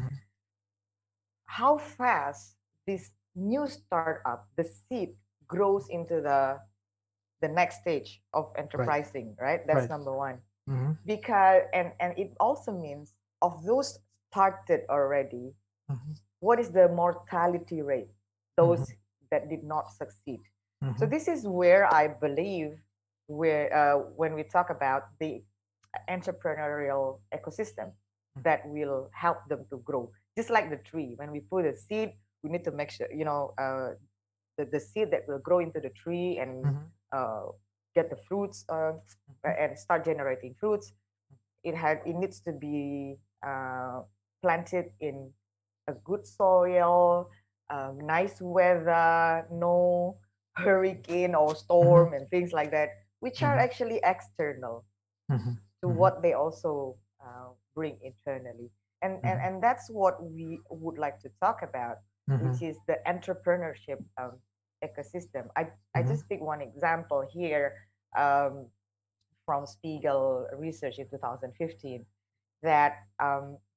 how fast this new startup, the seed, grows into the next stage of enterprising, right? That's number one. Because and it also means of those started already, what is the mortality rate? Those that did not succeed. So this is where I believe when we talk about the entrepreneurial ecosystem that will help them to grow. Just like the tree, when we put a seed, we need to make sure, the seed that will grow into the tree and get the fruits and start generating fruits. It needs to be planted in a good soil, nice weather, no hurricane or storm and things like that, which are actually external to what they also bring internally. And that's what we would like to talk about, which is the entrepreneurship ecosystem. I just pick one example here from Spiegel research in 2015 that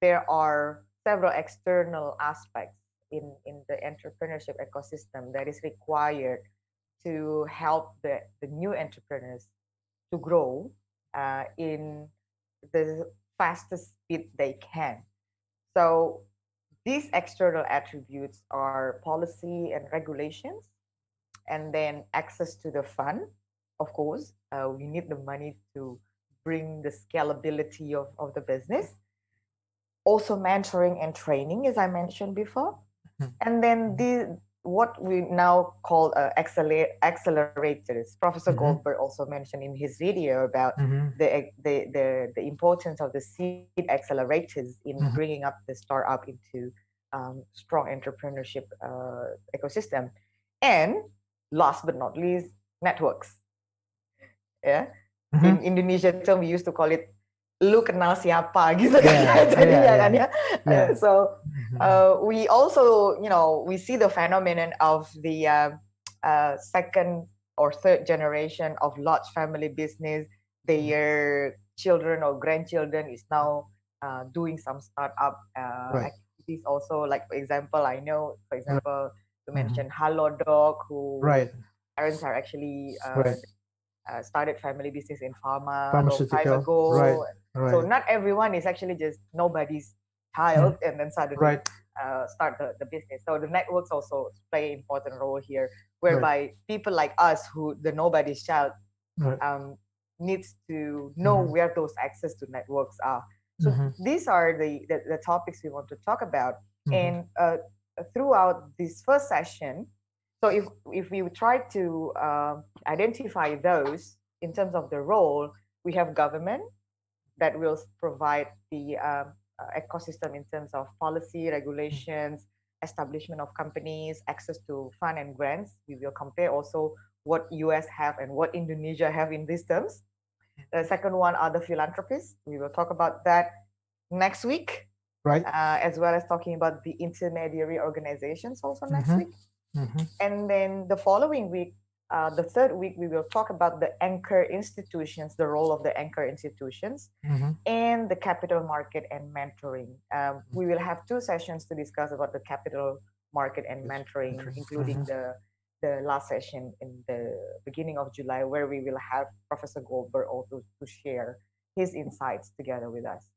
there are several external aspects in the entrepreneurship ecosystem that is required to help the new entrepreneurs to grow in the fastest speed they can. So these external attributes are policy and regulations, and then access to the fund. Of course, we need the money to bring the scalability of the business. Also mentoring and training, as I mentioned before. And then what we now call accelerators. Professor Goldberg also mentioned in his video about the importance of the seed accelerators in bringing up the startup into strong entrepreneurship ecosystem. And last but not least, networks. Yeah, in Indonesia term we used to call it lu kenal siapa gitu kan. So we also, we see the phenomenon of the second or third generation of large family business. Their children or grandchildren is now doing some startup activities also. Like for example, you mentioned Halodoc, who parents are actually started family business in pharma a long time ago. So not everyone is actually just nobody's child and then suddenly start the business. So the networks also play an important role here, whereby people like us who the nobody's child needs to know where those access to networks are. So these are the topics we want to talk about. And throughout this first session, so if we try to identify those in terms of the role, we have government that will provide the ecosystem in terms of policy, regulations, establishment of companies, access to fund and grants. We will compare also what US have and what Indonesia have in these terms. The second one are the philanthropists. We will talk about that next week, as well as talking about the intermediary organizations also next week. And then the following week, the third week, we will talk about the anchor institutions, the role of the anchor institutions, and the capital market and mentoring. We will have 2 sessions to discuss about the capital market and mentoring, including the last session in the beginning of July, where we will have Professor Goldberg also to share his insights together with us.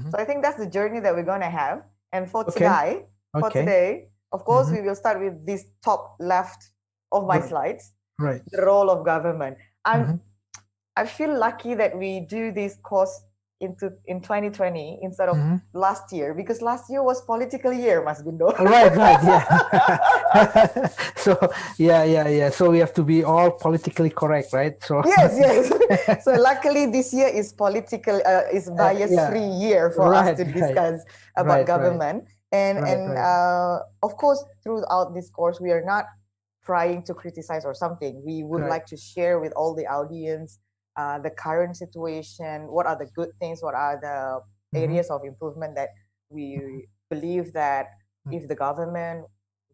So I think that's the journey that we're going to have. And for today, of course, we will start with this top left of my slides, the role of government. I feel lucky that we do this course in 2020 instead of last year, because last year was political year, Mas Gundo. So we have to be all politically correct, right? So yes. So luckily this year is political, is bias-free year for us to discuss about government. And of course, throughout this course, we are not trying to criticize or something. We would like to share with all the audience the current situation, what are the good things, what are the areas of improvement that we believe that if the government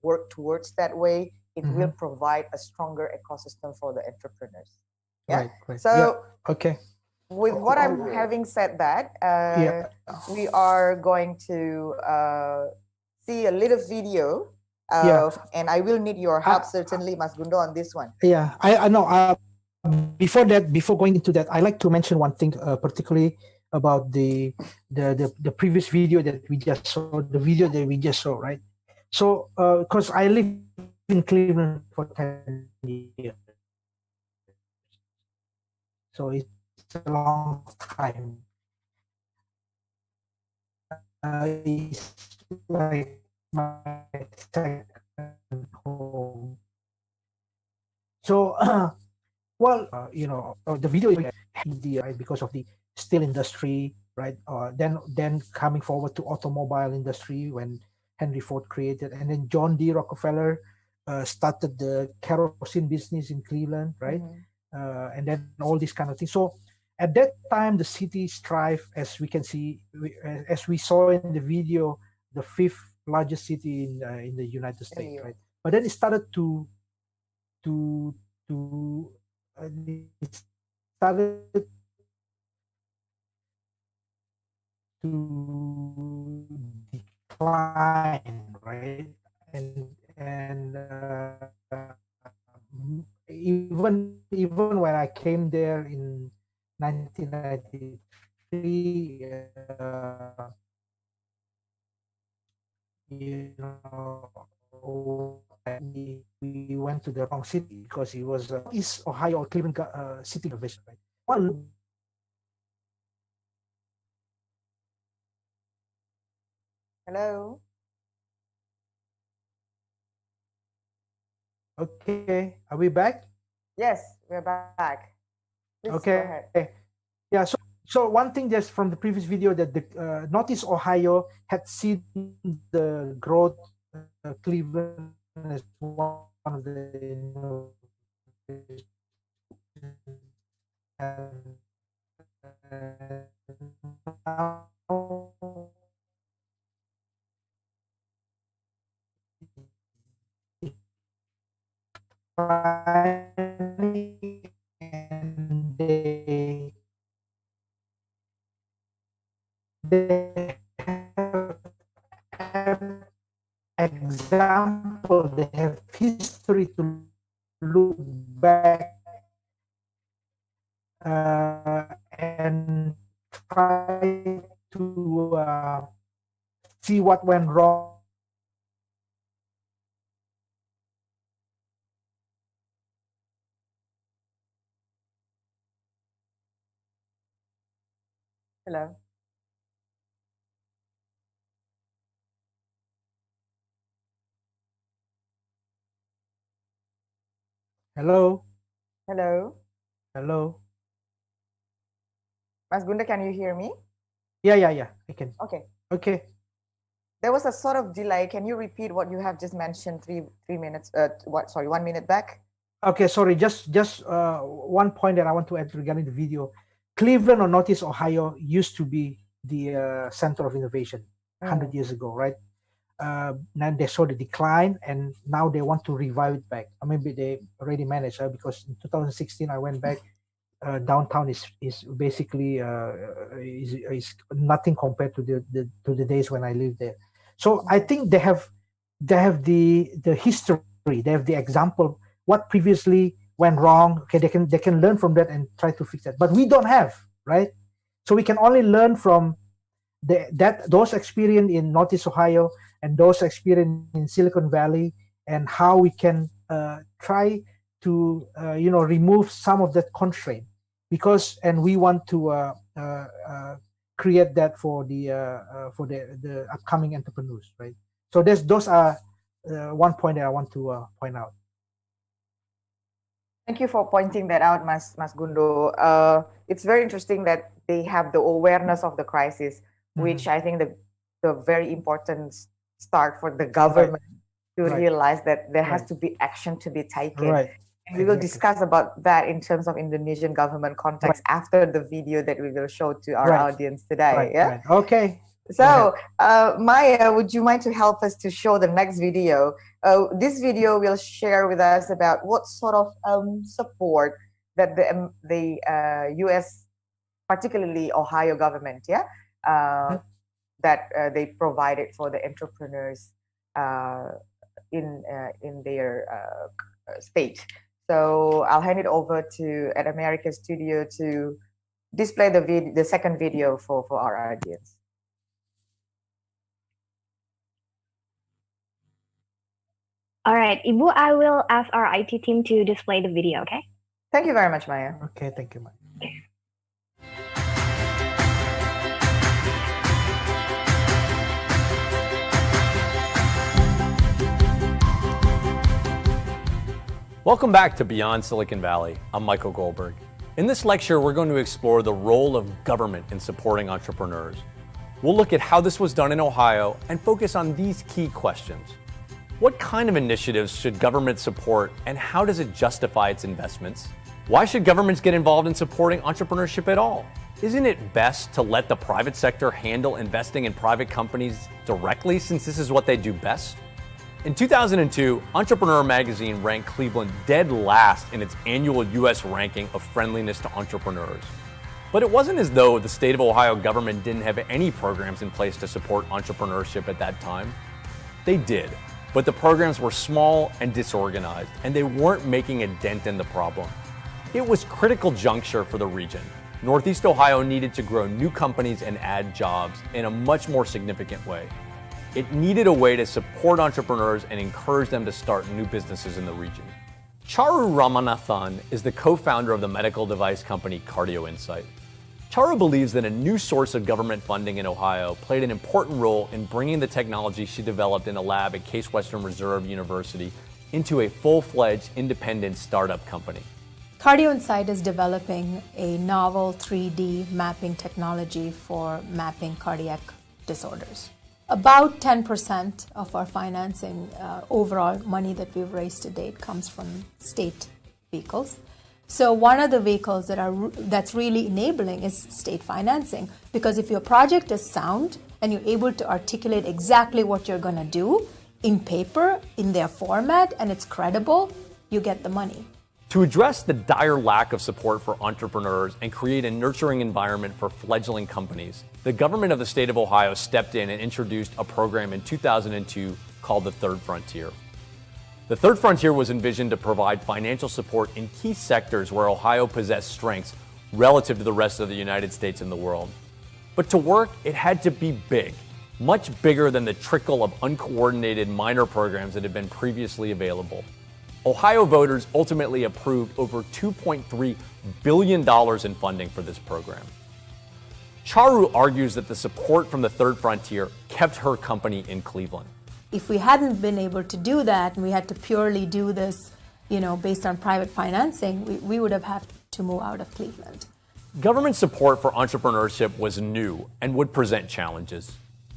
work towards that way, it will provide a stronger ecosystem for the entrepreneurs. With what I'm having said that, we are going to see a little video And I will need your help certainly, Mas Gundo, on this one. Yeah, I know. Before that, before going into that, I like to mention one thing, particularly about the previous video that we just saw, the video that we just saw, right? So, because I live in Cleveland for 10 years, so it's a long time. It's like my second home. So, well, the video because of the steel industry, right? Then coming forward to automobile industry when Henry Ford created, and then John D. Rockefeller started the kerosene business in Cleveland, right? And then all these kind of things. So at that time, the city thrived, as we can see, as we saw in the video, the fifth largest city in the United States, right? But then it started to it started to decline, right? And even when I came there in 1993, we went to the wrong city because it was East Ohio or Cleveland city division, right? Hello. Okay, are we back? Yes, we're back. Please okay. Go ahead. Yeah. So one thing just from the previous video that the Northeast Ohio had seen the growth Cleveland as one of the now and they have example, they have history to look back and try to see what went wrong. Hello. Hello. Hello. Hello. Mas Gunda, can you hear me? Yeah, I can. Okay. There was a sort of delay. Can you repeat what you have just mentioned 3 minutes? 1 minute back? Okay, sorry. Just one point that I want to add regarding the video. Cleveland or Northeast Ohio used to be the center of innovation 100 years ago, right? Now they saw the decline, and now they want to revive it back. Or maybe they already managed, because in 2016 I went back. Downtown is basically is nothing compared to the days when I lived there. So I think they have the history, they have the example what previously went wrong. Okay, they can learn from that and try to fix that. But we don't have, right? So we can only learn from those experience in Northeast Ohio and those experience in Silicon Valley, and how we can try to remove some of that constraint, and we want to create that for the upcoming entrepreneurs, right? So those are one point that I want to point out. Thank you for pointing that out, Mas Gundo. It's very interesting that they have the awareness of the crisis, which I think the very important start for the government to realize that there has to be action to be taken. Right. And we will discuss about that in terms of Indonesian government context after the video that we will show to our audience today. Right. Okay. So, Maya, would you mind to help us to show the next video? This video will share with us about what sort of support that the U.S., particularly Ohio government, that they provided for the entrepreneurs in their state. So I'll hand it over to AdAmerica Studio to display the second video for our audience. All right, Ibu, I will ask our IT team to display the video, okay? Thank you very much, Maya. Okay, thank you, Maya. Welcome back to Beyond Silicon Valley. I'm Michael Goldberg. In this lecture, we're going to explore the role of government in supporting entrepreneurs. We'll look at how this was done in Ohio and focus on these key questions. What kind of initiatives should government support, and how does it justify its investments? Why should governments get involved in supporting entrepreneurship at all? Isn't it best to let the private sector handle investing in private companies directly, since this is what they do best? In 2002, Entrepreneur magazine ranked Cleveland dead last in its annual U.S. ranking of friendliness to entrepreneurs. But it wasn't as though the state of Ohio government didn't have any programs in place to support entrepreneurship at that time. They did, but the programs were small and disorganized, and they weren't making a dent in the problem. It was a critical juncture for the region. Northeast Ohio needed to grow new companies and add jobs in a much more significant way. It needed a way to support entrepreneurs and encourage them to start new businesses in the region. Charu Ramanathan is the co-founder of the medical device company Cardio Insight. Charu believes that a new source of government funding in Ohio played an important role in bringing the technology she developed in a lab at Case Western Reserve University into a full-fledged independent startup company. Cardio Insight is developing a novel 3D mapping technology for mapping cardiac disorders. About 10% of our financing, overall money that we've raised to date, comes from state vehicles. So one of the vehicles that's really enabling is state financing, because if your project is sound and you're able to articulate exactly what you're going to do in paper, in their format, and it's credible, you get the money. To address the dire lack of support for entrepreneurs and create a nurturing environment for fledgling companies, the government of the state of Ohio stepped in and introduced a program in 2002 called the Third Frontier. The Third Frontier was envisioned to provide financial support in key sectors where Ohio possessed strengths relative to the rest of the United States and the world. But to work, it had to be big, much bigger than the trickle of uncoordinated minor programs that had been previously available. Ohio voters ultimately approved over $2.3 billion in funding for this program. Charu argues that the support from the Third Frontier kept her company in Cleveland. If we hadn't been able to do that, and we had to purely do this, based on private financing, we would have had to move out of Cleveland. Government support for entrepreneurship was new and would present challenges.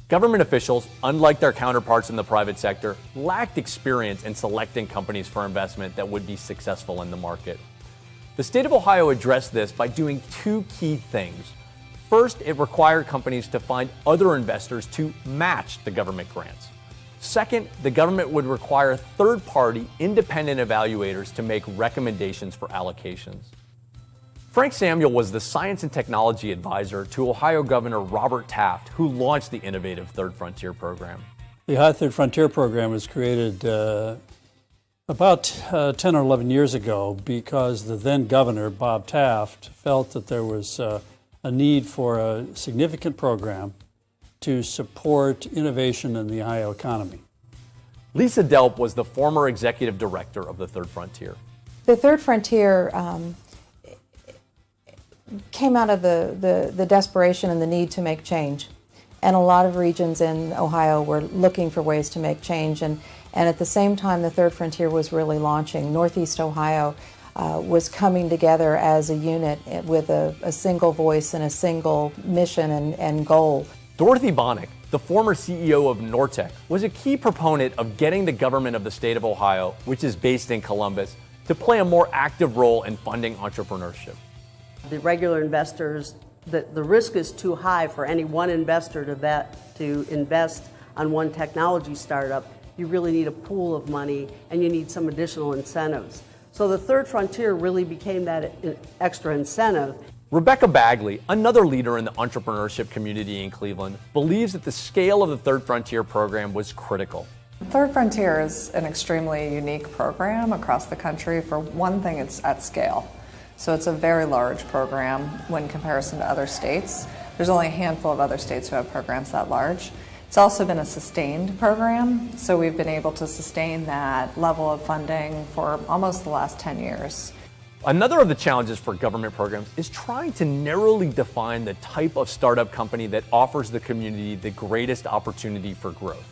Government officials, unlike their counterparts in the private sector, lacked experience in selecting companies for investment that would be successful in the market. The state of Ohio addressed this by doing two key things. First, it required companies to find other investors to match the government grants. Second, the government would require third-party independent evaluators to make recommendations for allocations. Frank Samuel was the science and technology advisor to Ohio Governor Robert Taft, who launched the innovative Third Frontier program. The Ohio Third Frontier program was created about 10 or 11 years ago because the then governor, Bob Taft, felt that there was a need for a significant program to support innovation in the Ohio economy. Lisa Delp was the former executive director of the Third Frontier. The Third Frontier came out of the desperation and the need to make change. And a lot of regions in Ohio were looking for ways to make change. And at the same time, the Third Frontier was really launching. Northeast Ohio was coming together as a unit with a single voice and a single mission and goal. Dorothy Bonnick, the former CEO of Nortec, was a key proponent of getting the government of the state of Ohio, which is based in Columbus, to play a more active role in funding entrepreneurship. The regular investors, the risk is too high for any one investor to invest on one technology startup. You really need a pool of money and you need some additional incentives. So the Third Frontier really became that extra incentive. Rebecca Bagley, another leader in the entrepreneurship community in Cleveland, believes that the scale of the Third Frontier program was critical. Third Frontier is an extremely unique program across the country. For one thing, it's at scale. So it's a very large program when comparison to other states. There's only a handful of other states who have programs that large. It's also been a sustained program, so we've been able to sustain that level of funding for almost the last 10 years. Another of the challenges for government programs is trying to narrowly define the type of startup company that offers the community the greatest opportunity for growth.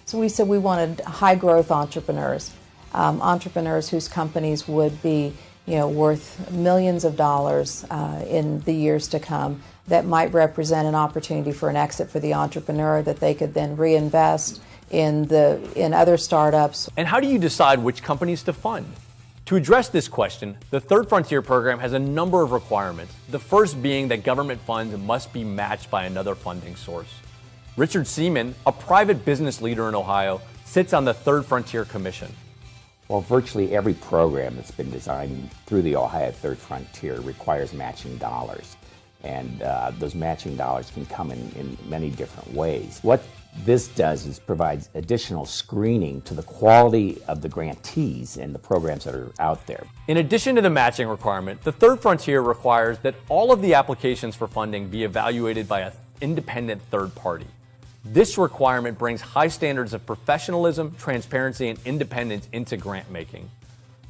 So we said we wanted high growth entrepreneurs, entrepreneurs whose companies would be worth millions of dollars in the years to come, that might represent an opportunity for an exit for the entrepreneur that they could then reinvest in other startups. And how do you decide which companies to fund? To address this question, the Third Frontier program has a number of requirements, the first being that government funds must be matched by another funding source. Richard Seaman, a private business leader in Ohio, sits on the Third Frontier Commission. Well, virtually every program that's been designed through the Ohio Third Frontier requires matching dollars. And those matching dollars can come in many different ways. What this does is provides additional screening to the quality of the grantees and the programs that are out there. In addition to the matching requirement, the Third Frontier requires that all of the applications for funding be evaluated by an independent third party. This requirement brings high standards of professionalism, transparency, and independence into grant making.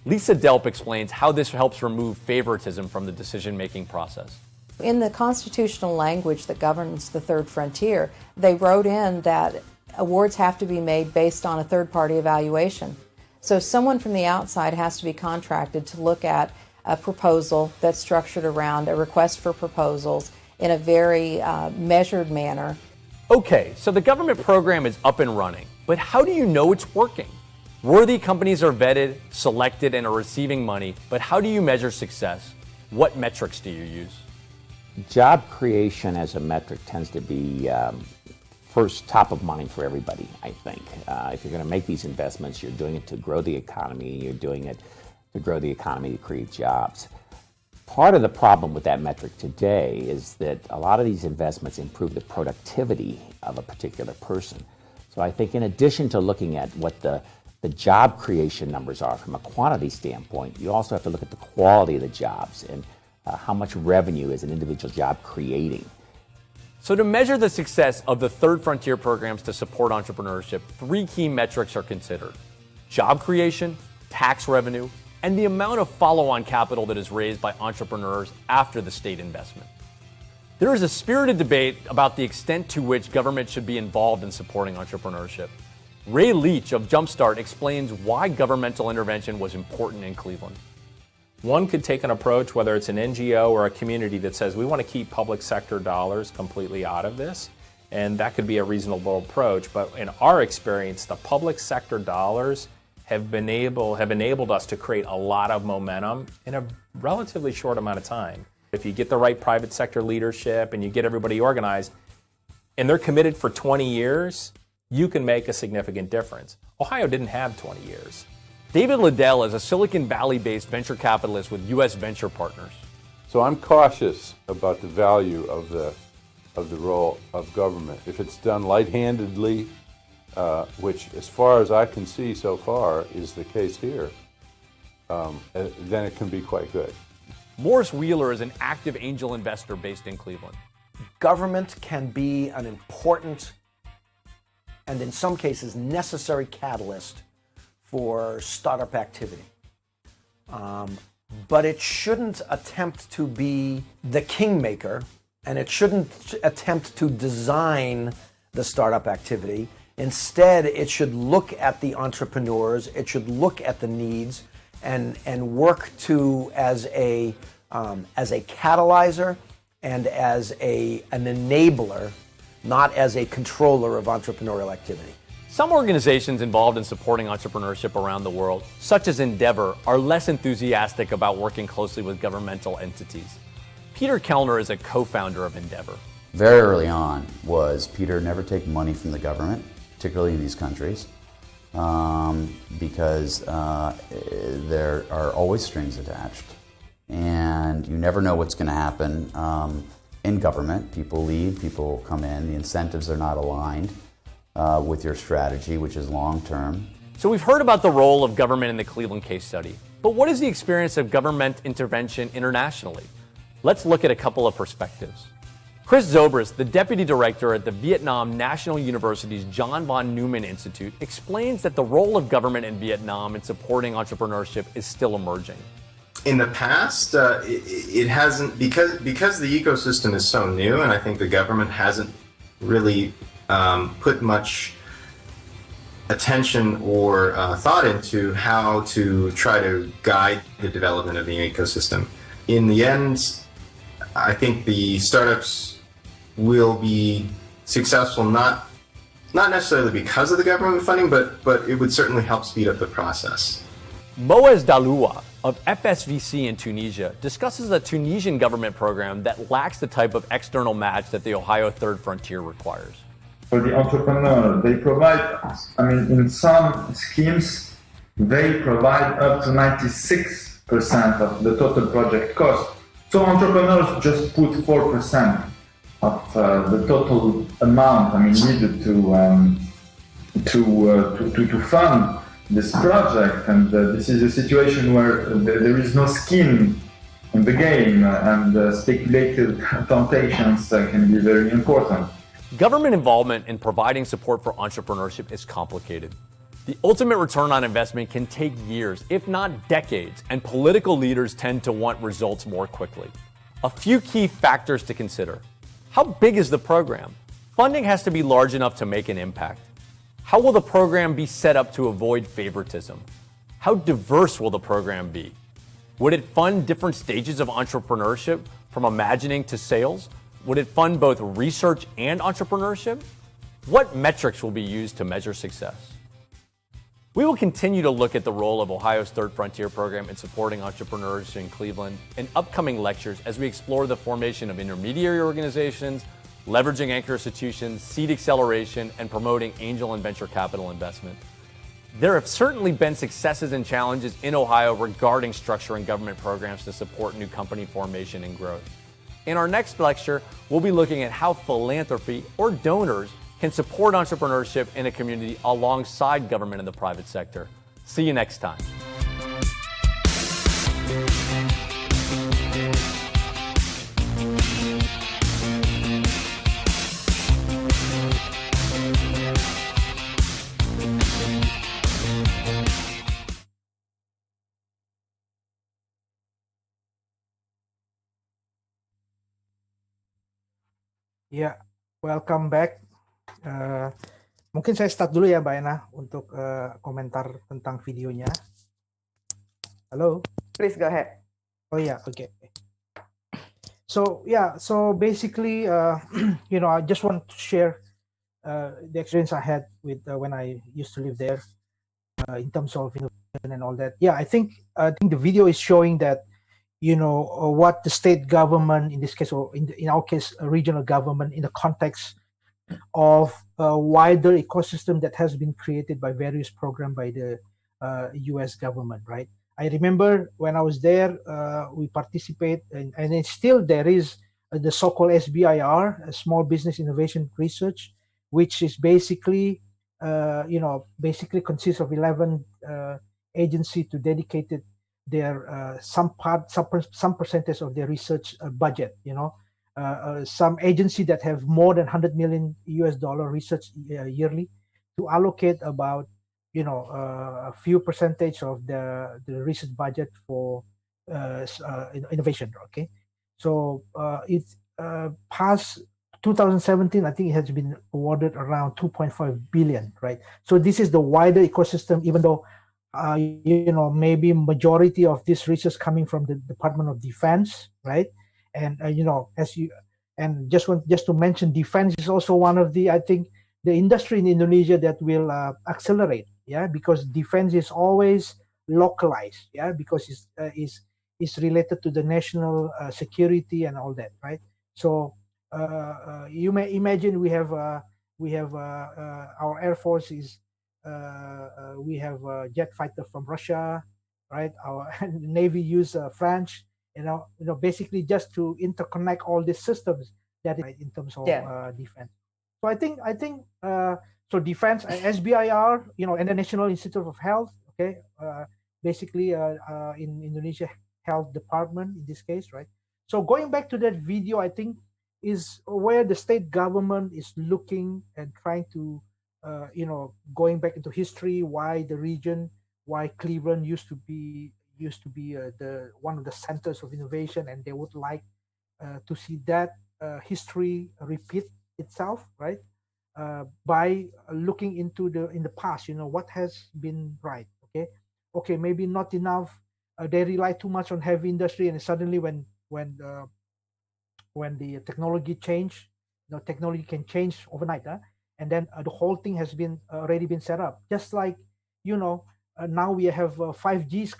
Lisa Delp explains how this helps remove favoritism from the decision-making process. In the constitutional language that governs the Third Frontier, they wrote in that awards have to be made based on a third-party evaluation. So someone from the outside has to be contracted to look at a proposal that's structured around a request for proposals in a very measured manner. Okay, so the government program is up and running, but how do you know it's working? Worthy companies are vetted, selected, and are receiving money, but how do you measure success? What metrics do you use? Job creation as a metric tends to be first top of mind for everybody, I think. If you're going to make these investments, you're doing it to grow the economy, you're doing it to grow the economy to create jobs. Part of the problem with that metric today is that a lot of these investments improve the productivity of a particular person. So I think in addition to looking at what the job creation numbers are from a quantity standpoint, you also have to look at the quality of the jobs and how much revenue is an individual job creating. So to measure the success of the Third Frontier programs to support entrepreneurship, 3 key metrics are considered: job creation, tax revenue, and the amount of follow-on capital that is raised by entrepreneurs after the state investment. There is a spirited debate about the extent to which government should be involved in supporting entrepreneurship. Ray Leach of Jumpstart explains why governmental intervention was important in Cleveland. One could take an approach, whether it's an NGO or a community, that says we want to keep public sector dollars completely out of this, and that could be a reasonable approach. But in our experience, the public sector dollars have enabled us to create a lot of momentum in a relatively short amount of time. If you get the right private sector leadership and you get everybody organized, and they're committed for 20 years, you can make a significant difference. Ohio didn't have 20 years. David Liddell is a Silicon Valley-based venture capitalist with U.S. Venture Partners. So I'm cautious about the value of the role of government. If it's done light-handedly, which as far as I can see so far is the case here, then it can be quite good. Morris Wheeler is an active angel investor based in Cleveland. Government can be an important and in some cases necessary catalyst for startup activity. But it shouldn't attempt to be the kingmaker, and it shouldn't attempt to design the startup activity. Instead, it should look at the entrepreneurs, it should look at the needs, and work to as a catalyzer and as an enabler, not as a controller of entrepreneurial activity. Some organizations involved in supporting entrepreneurship around the world, such as Endeavor, are less enthusiastic about working closely with governmental entities. Peter Kellner is a co-founder of Endeavor. Very early on was Peter never take money from the government, particularly in these countries, because there are always strings attached. And you never know what's going to happen in government. People leave, people come in, the incentives are not aligned. with your strategy, which is long term. So we've heard about the role of government in the Cleveland case study, but what is the experience of government intervention internationally? Let's look at a couple of perspectives. Chris Zobrist, the deputy director at the Vietnam National University's John von Neumann Institute, explains that the role of government in Vietnam in supporting entrepreneurship is still emerging. In the past, it hasn't, because the ecosystem is so new, and I think the government hasn't really put much attention or thought into how to try to guide the development of the ecosystem. In the end, I think the startups will be successful not necessarily because of the government funding, but it would certainly help speed up the process. Moaz Daloua of FSVC in Tunisia discusses a Tunisian government program that lacks the type of external match that the Ohio Third Frontier requires. For the entrepreneur, they provide, in some schemes, they provide up to 96% of the total project cost. So entrepreneurs just put 4% of the total amount needed to fund this project, and this is a situation where there is no skin in the game, and speculative temptations can be very important. Government involvement in providing support for entrepreneurship is complicated. The ultimate return on investment can take years, if not decades, and political leaders tend to want results more quickly. A few key factors to consider. How big is the program? Funding has to be large enough to make an impact. How will the program be set up to avoid favoritism? How diverse will the program be? Would it fund different stages of entrepreneurship, from imagining to sales? Would it fund both research and entrepreneurship? What metrics will be used to measure success? We will continue to look at the role of Ohio's Third Frontier program in supporting entrepreneurs in Cleveland in upcoming lectures as we explore the formation of intermediary organizations, leveraging anchor institutions, seed acceleration, and promoting angel and venture capital investment. There have certainly been successes and challenges in Ohio regarding structuring government programs to support new company formation and growth. In our next lecture, we'll be looking at how philanthropy or donors can support entrepreneurship in a community alongside government and the private sector. See you next time. Ya, welcome back. Mungkin saya start dulu ya, Mbak Ena, untuk komentar tentang videonya. Halo? Please go ahead. Oh yeah, okay. So basically, I just want to share the experience I had with when I used to live there in terms of innovation and all that. Yeah, I think the video is showing that what the state government, in this case, or in our case, a regional government, in the context of a wider ecosystem that has been created by various programs by the U.S. government, right? I remember when I was there, we participate, and still there is the so-called SBIR, a Small Business Innovation Research, which is basically, basically consists of 11 agencies to dedicated their some percentage of their research budget. Some agency that have more than $100 million research yearly to allocate about a few percentage of the research budget for innovation. Okay, so it's past 2017, I think it has been awarded around 2.5 billion, right? So this is the wider ecosystem, even though maybe majority of this research coming from the Department of Defense, right? And just to mention, defense is also one of the, I think, the industry in Indonesia that will accelerate, because defense is always localized, because it's related to the national security and all that, right? So you may imagine we have our Air Force is. We have a jet fighter from Russia, right? Our Navy use French, basically just to interconnect all these systems that is in terms of defense. So I think So defense, SBIR, and the National Institute of Health, okay, basically in Indonesia Health Department in this case, right? So going back to that video, I think is where the state government is looking and trying to, going back into history, why the region, why Cleveland used to be the one of the centers of innovation, and they would like to see that history repeat itself, right? By looking into in the past, what has been right, okay, maybe not enough. They rely too much on heavy industry, and suddenly when the technology change, technology can change overnight, and then the whole thing has been already been set up. Just like now we have 5Gs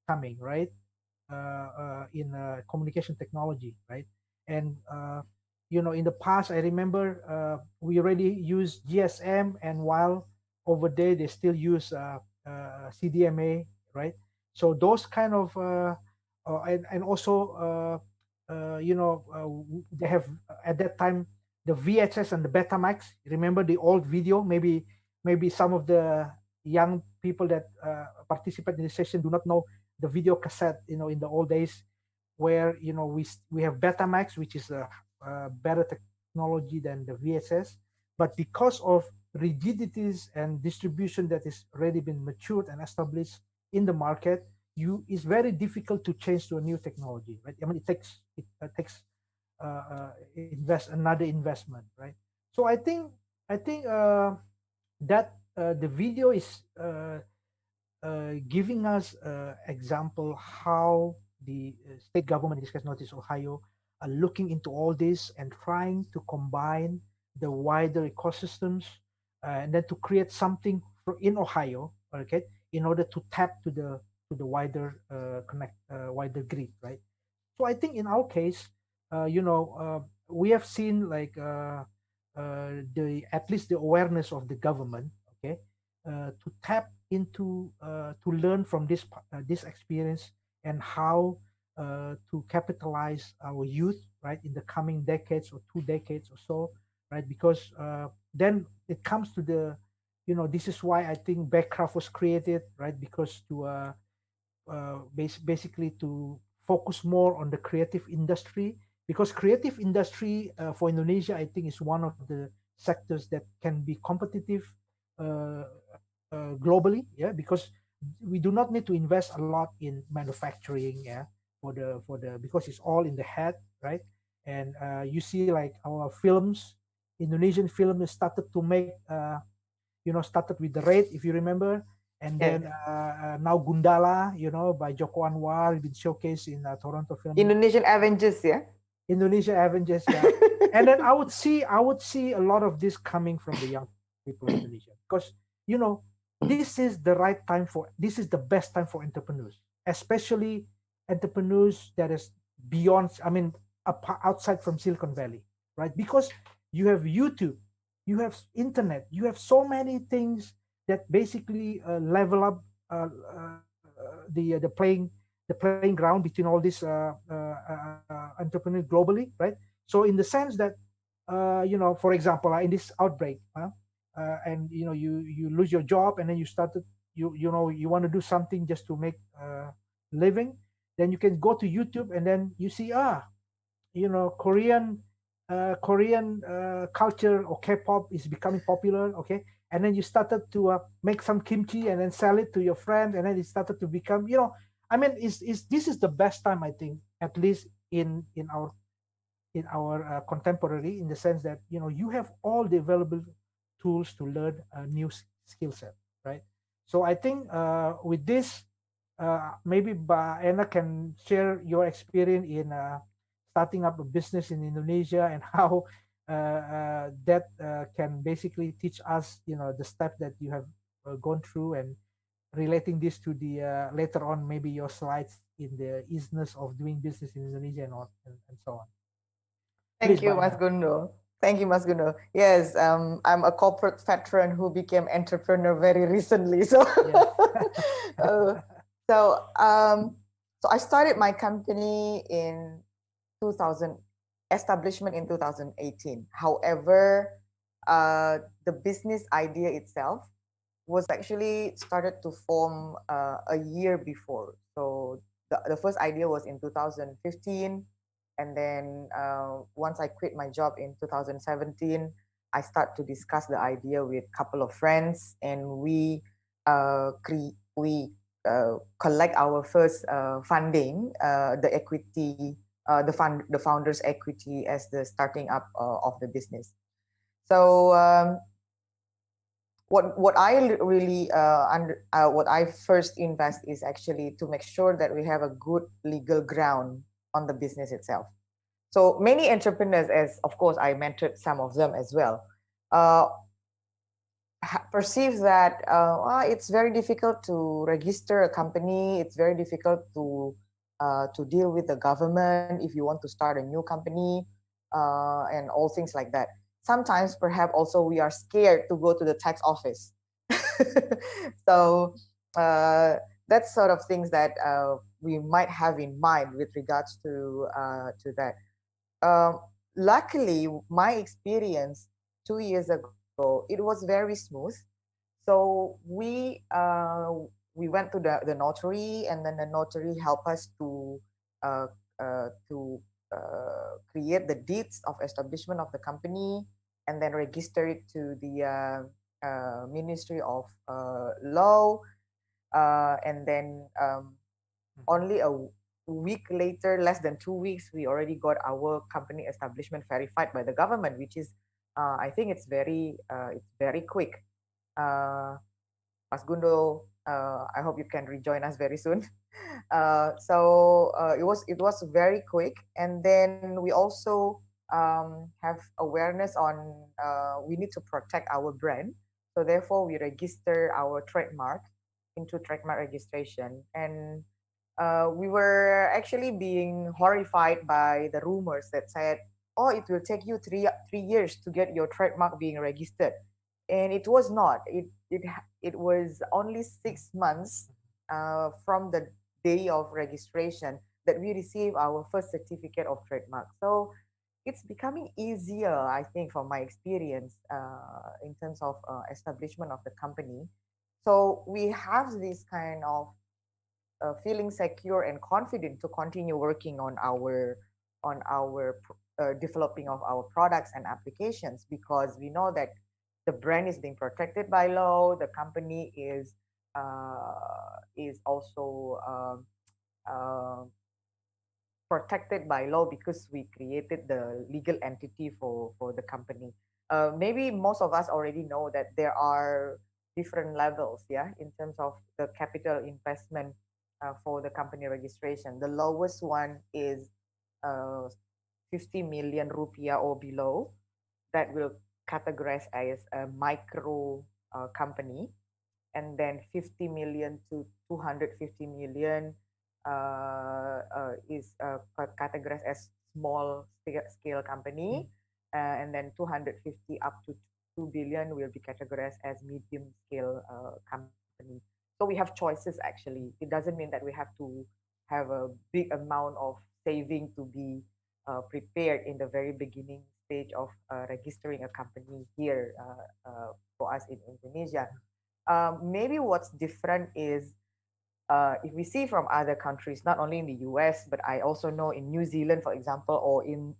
coming, right? In communication technology, right? And in the past, I remember we already use GSM, and while over there they still use CDMA, right? So those kind of and also they have at that time the VHS and the Betamax. Remember the old video? Maybe some of the young people that participate in this session do not know the video cassette. In the old days, where we have Betamax, which is a better technology than the VHS, but because of rigidities and distribution that is already been matured and established in the market, it's very difficult to change to a new technology, right? I mean, it takes another investment, right? So I think that the video is giving us example how the state government, in this case Northeast Ohio, are looking into all this and trying to combine the wider ecosystems and then to create something in Ohio, okay, in order to tap to the wider wider grid, right? So I think in our case, we have seen like at least the awareness of the government, okay, to tap into to learn from this experience and how to capitalize our youth, right, in the coming decades or 2 decades or so, right? Because then it comes to the, this is why I think Backcraft was created, right? Because to basically to focus more on the creative industry, because creative industry for Indonesia, I think, is one of the sectors that can be competitive globally, yeah, because we do not need to invest a lot in manufacturing, yeah, for the because it's all in the head, right? And you see like our films, Indonesian film started to make, started with The Raid, if you remember, and then now Gundala, by Joko Anwar, been showcased in Toronto Film. Indonesian Avengers, yeah. Indonesia Avengers, yeah. And then I would see a lot of this coming from the young people in Indonesia, because this is the best time for entrepreneurs, especially entrepreneurs that is beyond, I mean, outside from Silicon Valley, right? Because you have YouTube, you have internet, you have so many things that basically level up the playing ground between all these entrepreneurs globally, right? So in the sense that for example, in this outbreak, and you lose your job, and then you started you want to do something just to make living, then you can go to YouTube, and then you see Korean culture or K-pop is becoming popular, okay, and then you started to make some kimchi and then sell it to your friend, and then it started to become, I mean, this is the best time, I think, at least in our contemporary, in the sense that you have all the available tools to learn a new skill set, right? So I think with this, maybe Anna can share your experience in starting up a business in Indonesia, and how that can basically teach us, the step that you have gone through, and relating this to the later on maybe your slides in the easiness of doing business in Indonesia and so on. Thank you, Mas Gundo. Thank you, Mas Gundo. Yes, I'm a corporate veteran who became entrepreneur very recently. So, so I started my company in establishment in 2018. However, the business idea itself was actually started to form a year before. So the first idea was in 2015. And then once I quit my job in 2017, I start to discuss the idea with a couple of friends, and we collect our first funding, the equity, the founder's equity as the starting up of the business. So what I really what I first invest is actually to make sure that we have a good legal ground on the business itself. So many entrepreneurs, as of course I mentored some of them as well, perceive that it's very difficult to register a company. It's very difficult to deal with the government if you want to start a new company, and all things like that. Sometimes perhaps also we are scared to go to the tax office. So that's sort of things that we might have in mind with regards to that. Luckily, my experience 2 years ago, it was very smooth. So we went to the notary, and then the notary helped us to create the deeds of establishment of the company, and then register it to the Ministry of Law, and then only a week later, less than 2 weeks, we already got our company establishment verified by the government, which is I think it's very quick. Mas Gundo, I hope you can rejoin us very soon. So it was very quick, and then we also have awareness on we need to protect our brand. So therefore, we register our trademark into trademark registration, and we were actually being horrified by the rumors that said, "Oh, it will take you three years to get your trademark being registered," and it was not. It was only 6 months from the day of registration that we received our first certificate of trademark. So it's becoming easier, I think, from my experience in terms of establishment of the company. So we have this kind of feeling secure and confident to continue working on our developing of our products and applications, because we know that the brand is being protected by law. The company is also protected by law because we created the legal entity for the company. Maybe most of us already know that there are different levels, yeah, in terms of the capital investment for the company registration. The lowest one is 50 million rupiah or below. That will categorize as a micro company, and then 50 million to 250 million is categorized as small scale company, and then 250 up to 2 billion will be categorized as medium scale company. So we have choices actually. It doesn't mean that we have to have a big amount of saving to be prepared in the very beginning stage of registering a company here for us in Indonesia. Maybe what's different is if we see from other countries, not only in the US, but I also know in New Zealand, for example, or in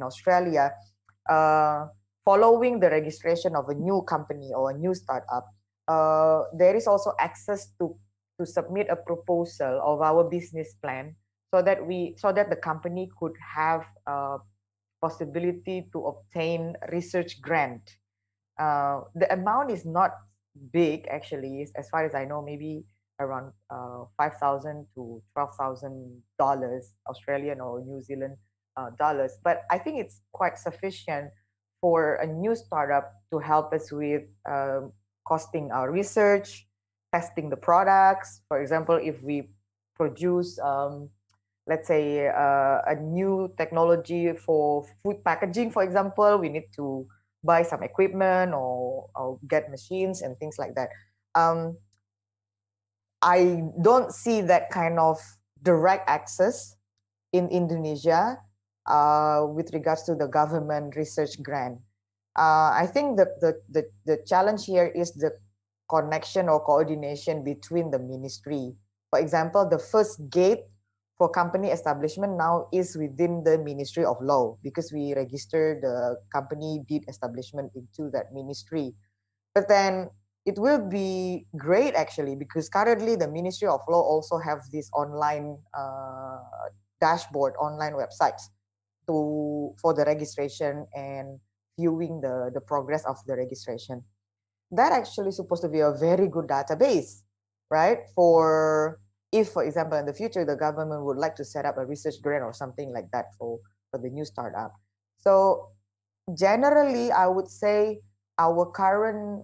Australia, following the registration of a new company or a new startup, there is also access to submit a proposal of our business plan, so that the company could have possibility to obtain research grant. The amount is not big actually, as far as I know, maybe around $5,000 to $12,000 Australian or New Zealand dollars. But I think it's quite sufficient for a new startup to help us with costing our research, testing the products. For example, if we produce, let's say, a new technology for food packaging, for example, we need to buy some equipment or get machines and things like that. I don't see that kind of direct access in Indonesia with regards to the government research grant. I think the challenge here is the connection or coordination between the ministry. For example, the first gate for company establishment now is within the Ministry of Law, because we register the company deed establishment into that ministry. But then it will be great actually, because currently the Ministry of Law also have this online dashboard, online websites for the registration and viewing the progress of the registration. That actually supposed to be a very good database, right? If, for example, in the future, the government would like to set up a research grant or something like that for the new startup. So generally, I would say our current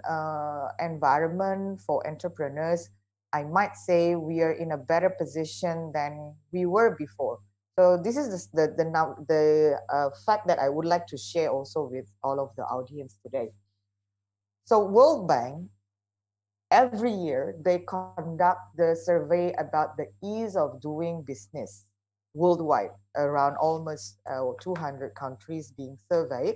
environment for entrepreneurs, I might say we are in a better position than we were before. So this is the fact that I would like to share also with all of the audience today. So World Bank, every year, they conduct the survey about the ease of doing business worldwide, around almost 200 countries being surveyed.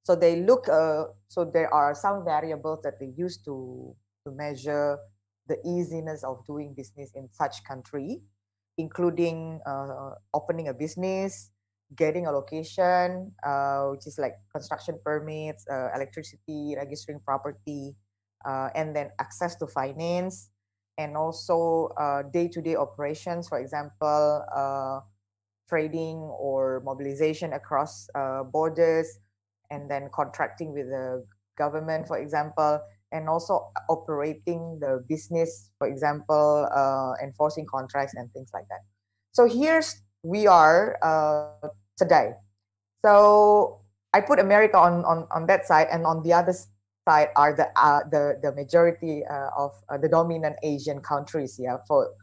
So they look, so there are some variables that they use to measure the easiness of doing business in such country, including opening a business, getting a location, which is like construction permits, electricity, registering property, and then access to finance, and also day-to-day operations, for example, trading or mobilization across borders, and then contracting with the government, for example, and also operating the business, for example, enforcing contracts and things like that. So here's we are today. So I put America on that side, and on the other side are the majority of the dominant Asian countries, yeah, for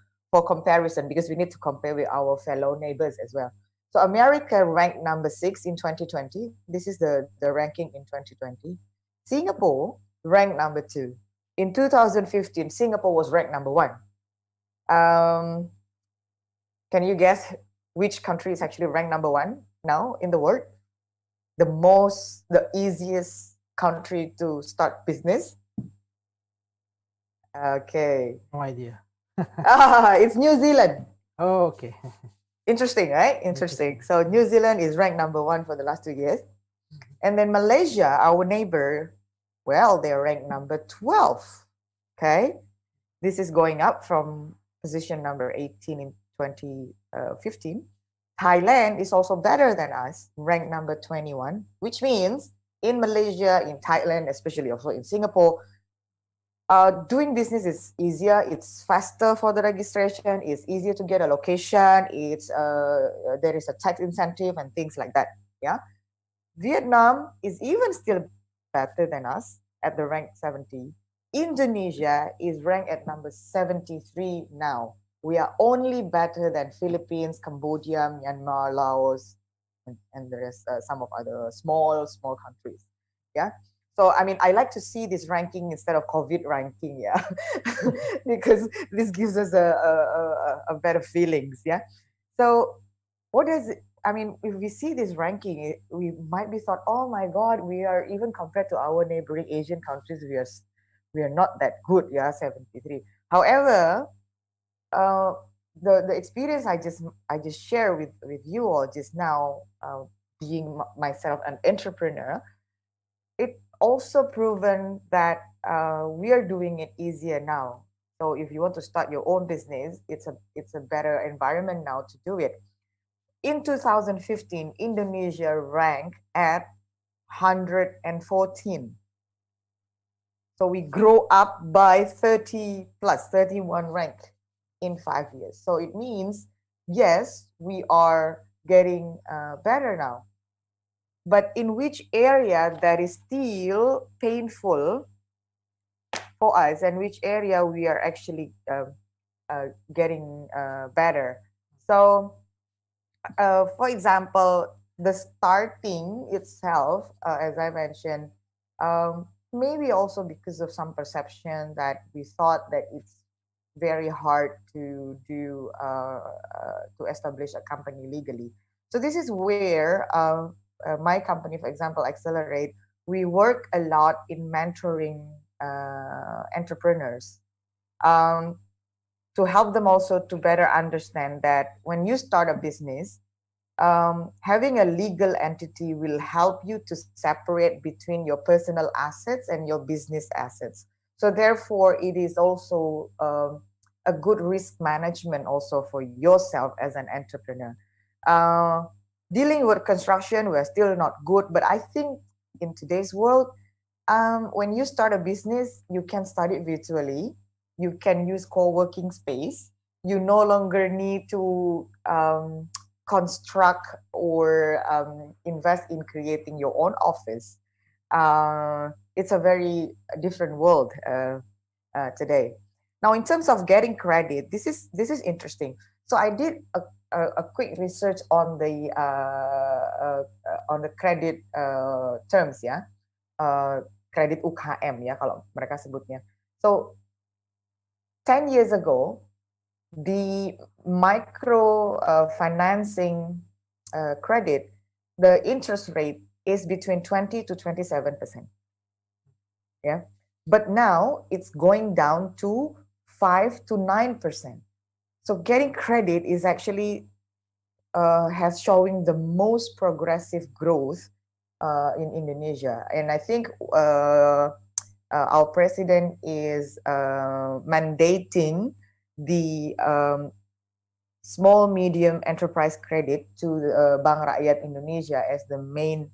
comparison, because we need to compare with our fellow neighbors as well. So America ranked number 6 in 2020. This is the ranking in 2020. Singapore ranked number 2. In 2015, Singapore was ranked number 1. Can you guess which country is actually ranked number 1 now in the world? The easiest country to start business? Okay. No idea. It's New Zealand. Oh, okay. Interesting, right? Interesting. So New Zealand is ranked number 1 for the last 2 years. And then Malaysia, our neighbor, well, they're ranked number 12. Okay. This is going up from position number 18 in 2015. Thailand is also better than us, ranked number 21, which means in Malaysia, in Thailand, especially also in Singapore, doing business is easier, it's faster for the registration, it's easier to get a location, it's there is a tax incentive and things like that. Yeah. Vietnam is even still better than us at the rank 70. Indonesia is ranked at number 73 now. We are only better than Philippines, Cambodia, Myanmar, Laos, and there is some of other small countries. Yeah. So, I mean, I like to see this ranking instead of COVID ranking, yeah, because this gives us a better feelings, yeah. So, what does it, I mean, if we see this ranking, we might be thought, oh my God, we are even compared to our neighboring Asian countries, we are not that good, yeah, 73. However, the experience I just share with you all just now, being myself an entrepreneur, it also proven that we are doing it easier now. So if you want to start your own business, it's a better environment now to do it. In 2015, Indonesia ranked at 114. So we grow up by 30 plus 31 rank in 5 years. So it means, yes, we are getting better now. But in which area that is still painful for us, and which area we are actually getting better. So, for example, the starting itself, as I mentioned, maybe also because of some perception that we thought that it's very hard to establish a company legally. So this is where my company, for example, Accelerate, we work a lot in mentoring entrepreneurs to help them also to better understand that when you start a business, having a legal entity will help you to separate between your personal assets and your business assets. So therefore, it is also a good risk management also for yourself as an entrepreneur. Dealing with construction, we're still not good, but I think in today's world, when you start a business, you can start it virtually. You can use co-working space. You no longer need to construct or invest in creating your own office. It's a very different world today. Now, in terms of getting credit, this is interesting. So I did a quick research on the credit terms, ya, kredit UKM ya kalau mereka sebutnya. So 10 years ago, the micro financing credit, the interest rate is between 20 to 27%. Yeah, but now it's going down to 5 to 9%. So getting credit is actually has showing the most progressive growth in Indonesia, and I think our president is mandating the small medium enterprise credit to Bank Rakyat Indonesia as the main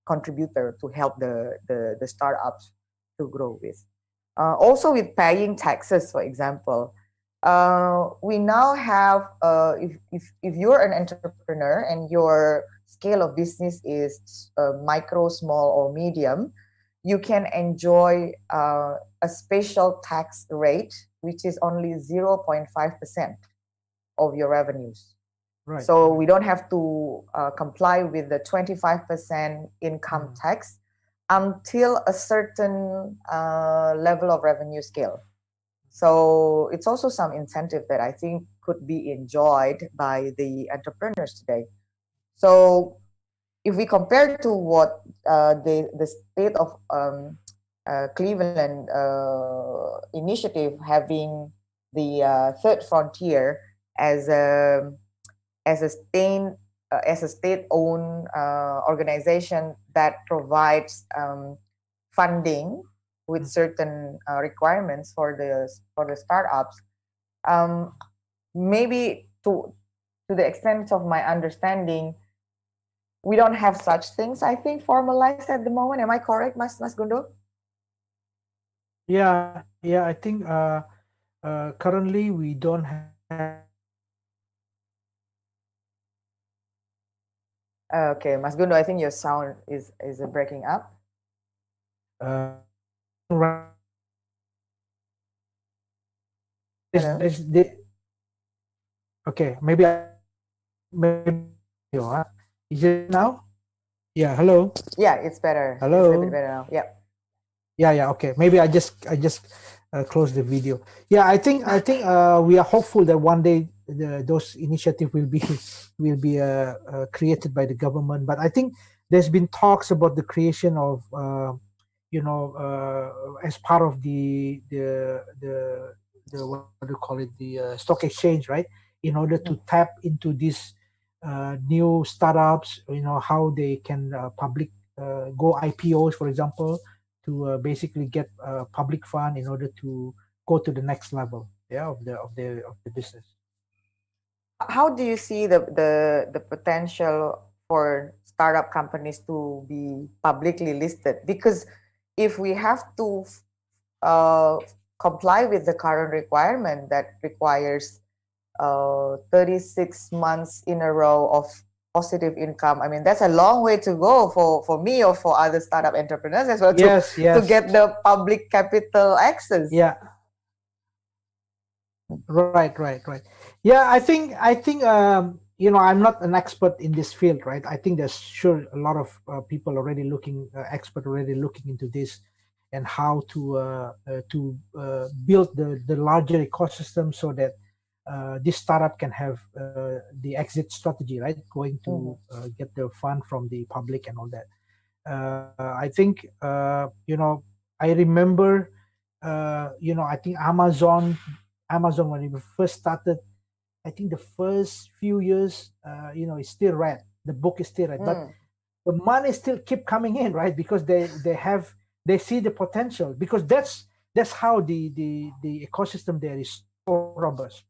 contributor to help the startups to grow with. Also with paying taxes, for example, we now have if you're an entrepreneur and your scale of business is micro, small, or medium, you can enjoy a special tax rate, which is only 0.5% of your revenues. Right. So we don't have to comply with the 25% income tax until a certain level of revenue scale. So it's also some incentive that I think could be enjoyed by the entrepreneurs today. So if we compare to what the state of Cleveland initiative having the third frontier as a state-owned organization that provides funding with certain requirements for the startups, maybe to the extent of my understanding, we don't have such things, I think, formalized at the moment. Am I correct, Mas Gundo? Yeah, I think currently we don't have. Okay, Mas Gundo, I think your sound is breaking up. Right. Okay, maybe is it now? Yeah, hello. Yeah, it's better. Hello. It's a bit better now. Yeah. Yeah. Okay. Maybe I just close the video. Yeah, I think we are hopeful that one day those initiatives will be created by the government. But I think there's been talks about the creation of as part of the what do you call it, the stock exchange, right? In order to tap into these new startups, how they can go IPOs, for example, to basically get public fund in order to go to the next level, of the business. How do you see the potential for startup companies to be publicly listed? Because if we have to comply with the current requirement that requires 36 months in a row of positive income, I mean, that's a long way to go for me or for other startup entrepreneurs as well, yes. to get the public capital access. Yeah. Right. Yeah, I think I'm not an expert in this field, right? I think there's sure a lot of people already expert already looking into this and how to build the larger ecosystem so that this startup can have the exit strategy, right? Going to get the fund from the public and all that. I think, I remember, I think Amazon, when it first started, I think the first few years, it's still red. The book is still red, but the money still keep coming in, right? Because they see the potential, because that's how the ecosystem there is so robust,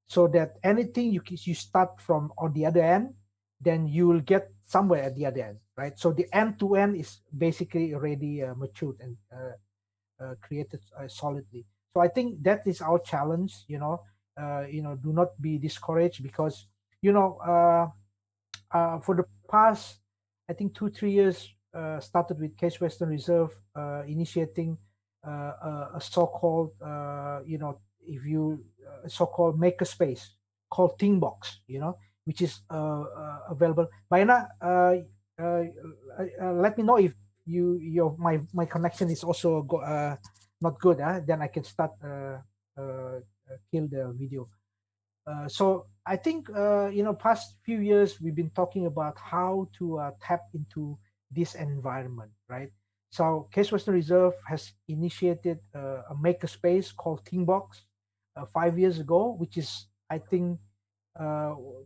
so that anything you start from on the other end, then you will get somewhere at the other end, right? So the end to end is basically already matured and created solidly. So I think that is our challenge, do not be discouraged, because for the past, I think 2-3 years, started with Case Western Reserve initiating a so-called, if you so-called makerspace called Thinkbox, which is available. Baina, let me know if my connection is also not good. Then I can start kill the video. So I think past few years we've been talking about how to tap into this environment, right? So Case Western Reserve has initiated a makerspace called Thinkbox 5 years ago, which is, I think,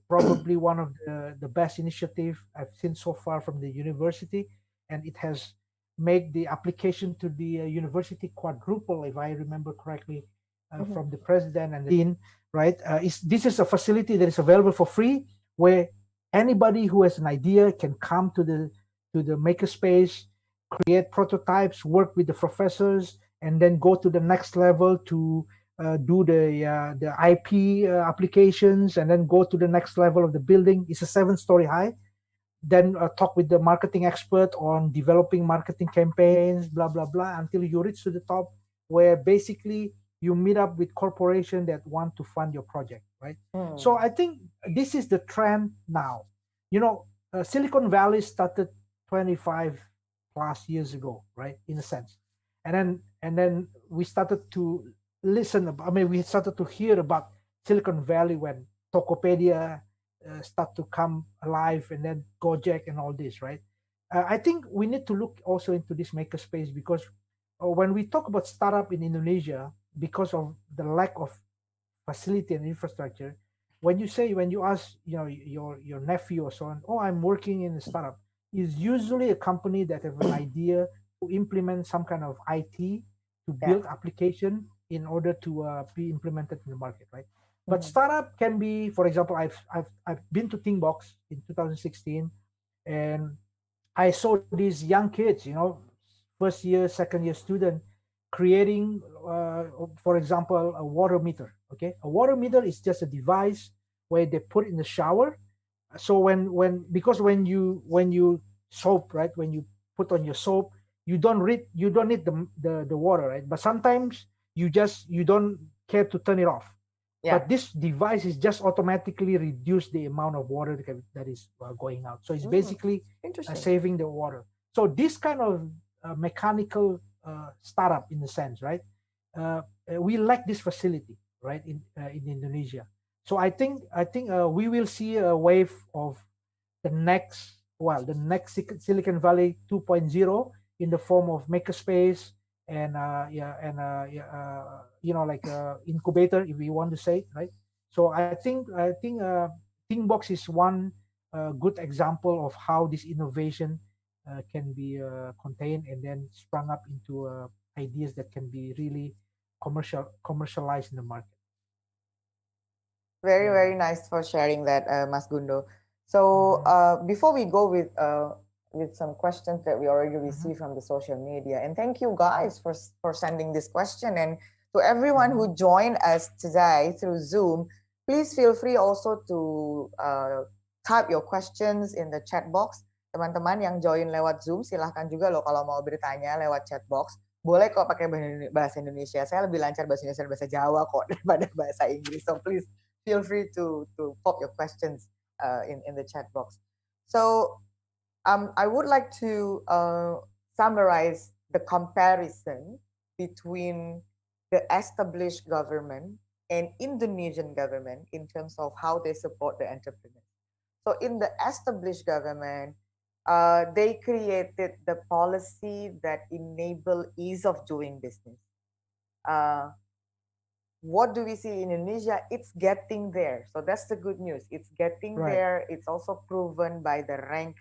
probably one of the best initiative I've seen so far from the university, and it has made the application to the university quadruple, if I remember correctly, from the president and the dean, right? This is a facility that is available for free, where anybody who has an idea can come to the makerspace, create prototypes, work with the professors, and then go to the next level to do the IP applications, and then go to the next level of the building. It's a 7-story high. Then talk with the marketing expert on developing marketing campaigns, blah, blah, blah, until you reach to the top, where basically you meet up with corporations that want to fund your project, right? So I think this is the trend now. Silicon Valley started 25 plus years ago, right? In a sense. And then we started to listen. We started to hear about Silicon Valley when Tokopedia start to come alive, and then Gojek and all this, right? I think we need to look also into this makerspace, because when we talk about startup in Indonesia, because of the lack of facility and infrastructure, when you ask your nephew or so on, I'm working in a startup, is usually a company that have an idea to implement some kind of IT to build application in order to be implemented in the market, right? But startup can be, for example, I've been to Thinkbox in 2016, and I saw these young kids, first year, second year student, creating, for example, a water meter. Okay, a water meter is just a device where they put in the shower. So because when you soap, right, when you put on your soap, you don't need the water, right? But sometimes you don't care to turn it off. But this device is just automatically reduce the amount of water that is going out. So it's basically saving the water. So this kind of mechanical startup, in a sense, right? We lack this facility, right, in Indonesia. So I think we will see a wave of the next Silicon Valley 2.0 in the form of makerspace and like incubator, if we want to say, right? So I think Thinkbox is one good example of how this innovation can be contained and then sprung up into ideas that can be really commercialized in the market. Very, very nice for sharing that, Mas Gundo. So before we go with some questions that we already received from the social media, and thank you guys for sending this question, and to everyone who joined us today through Zoom, please feel free also to type your questions in the chat box. Teman-teman yang join lewat Zoom, silahkan juga loh kalau mau bertanya lewat chat box. Boleh kok pakai bahasa Indonesia. Saya lebih lancar bahasa Indonesia dan bahasa Jawa kok daripada bahasa Inggris. So please feel free to pop your questions in the chat box. So I would like to summarize the comparison between the established government and Indonesian government in terms of how they support the entrepreneurs. So in the established government, they created the policy that enable ease of doing business. What do we see in Indonesia? It's getting there. So that's the good news. It's getting Right. there. It's also proven by the rank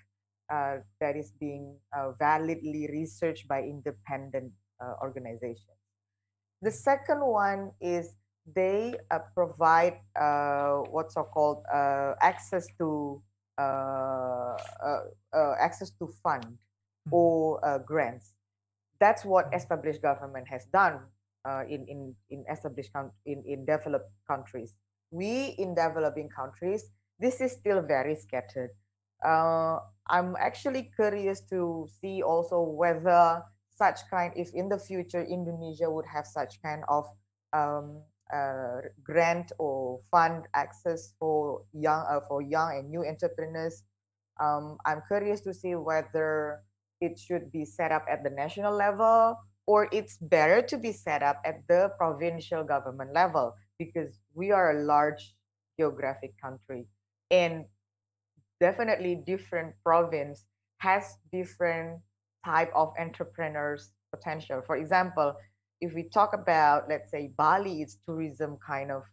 that is being validly researched by independent organizations. The second one is they provide what's so called access to fund or grants. That's what established government has done in developed countries. We in developing countries, this is still very scattered. I'm actually curious to see also whether such kind, if in the future Indonesia would have such kind of grant or fund access for young and new entrepreneurs. I'm curious to see whether it should be set up at the national level or it's better to be set up at the provincial government level, because we are a large geographic country and definitely different province has different type of entrepreneurs potential. For example, if we talk about, let's say, Bali, it's tourism kind of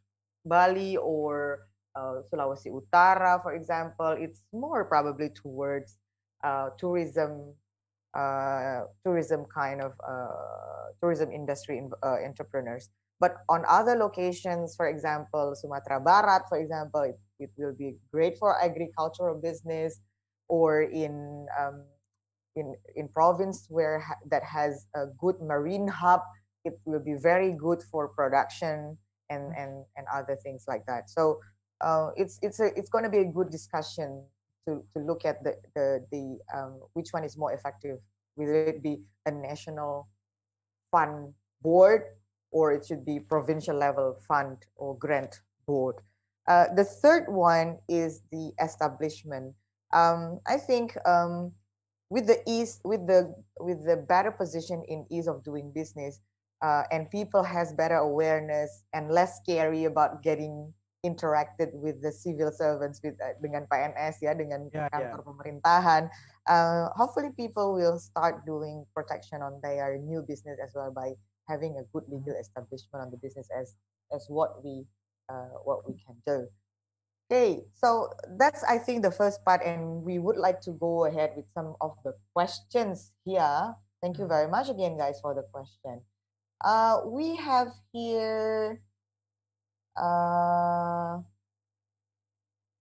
Bali, or Sulawesi Utara, for example, it's more probably towards tourism kind of tourism industry entrepreneurs. But on other locations, for example, Sumatra Barat, for example, it will be great for agricultural business, or in province where that has a good marine hub, it will be very good for production and other things like that. So it's going to be a good discussion to look at the which one is more effective, whether it be a national fund board or it should be provincial level fund or grant board. The third one is the establishment. I think with the better position in ease of doing business, and people has better awareness and less scary about getting interacted with the civil servants, with dengan PNS ya, dengan kantor pemerintahan. Hopefully people will start doing protection on their new business as well by having a good legal establishment on the business as what we can do. Okay, so that's, I think, the first part, and we would like to go ahead with some of the questions here. Thank you very much again, guys, for the question. We have here,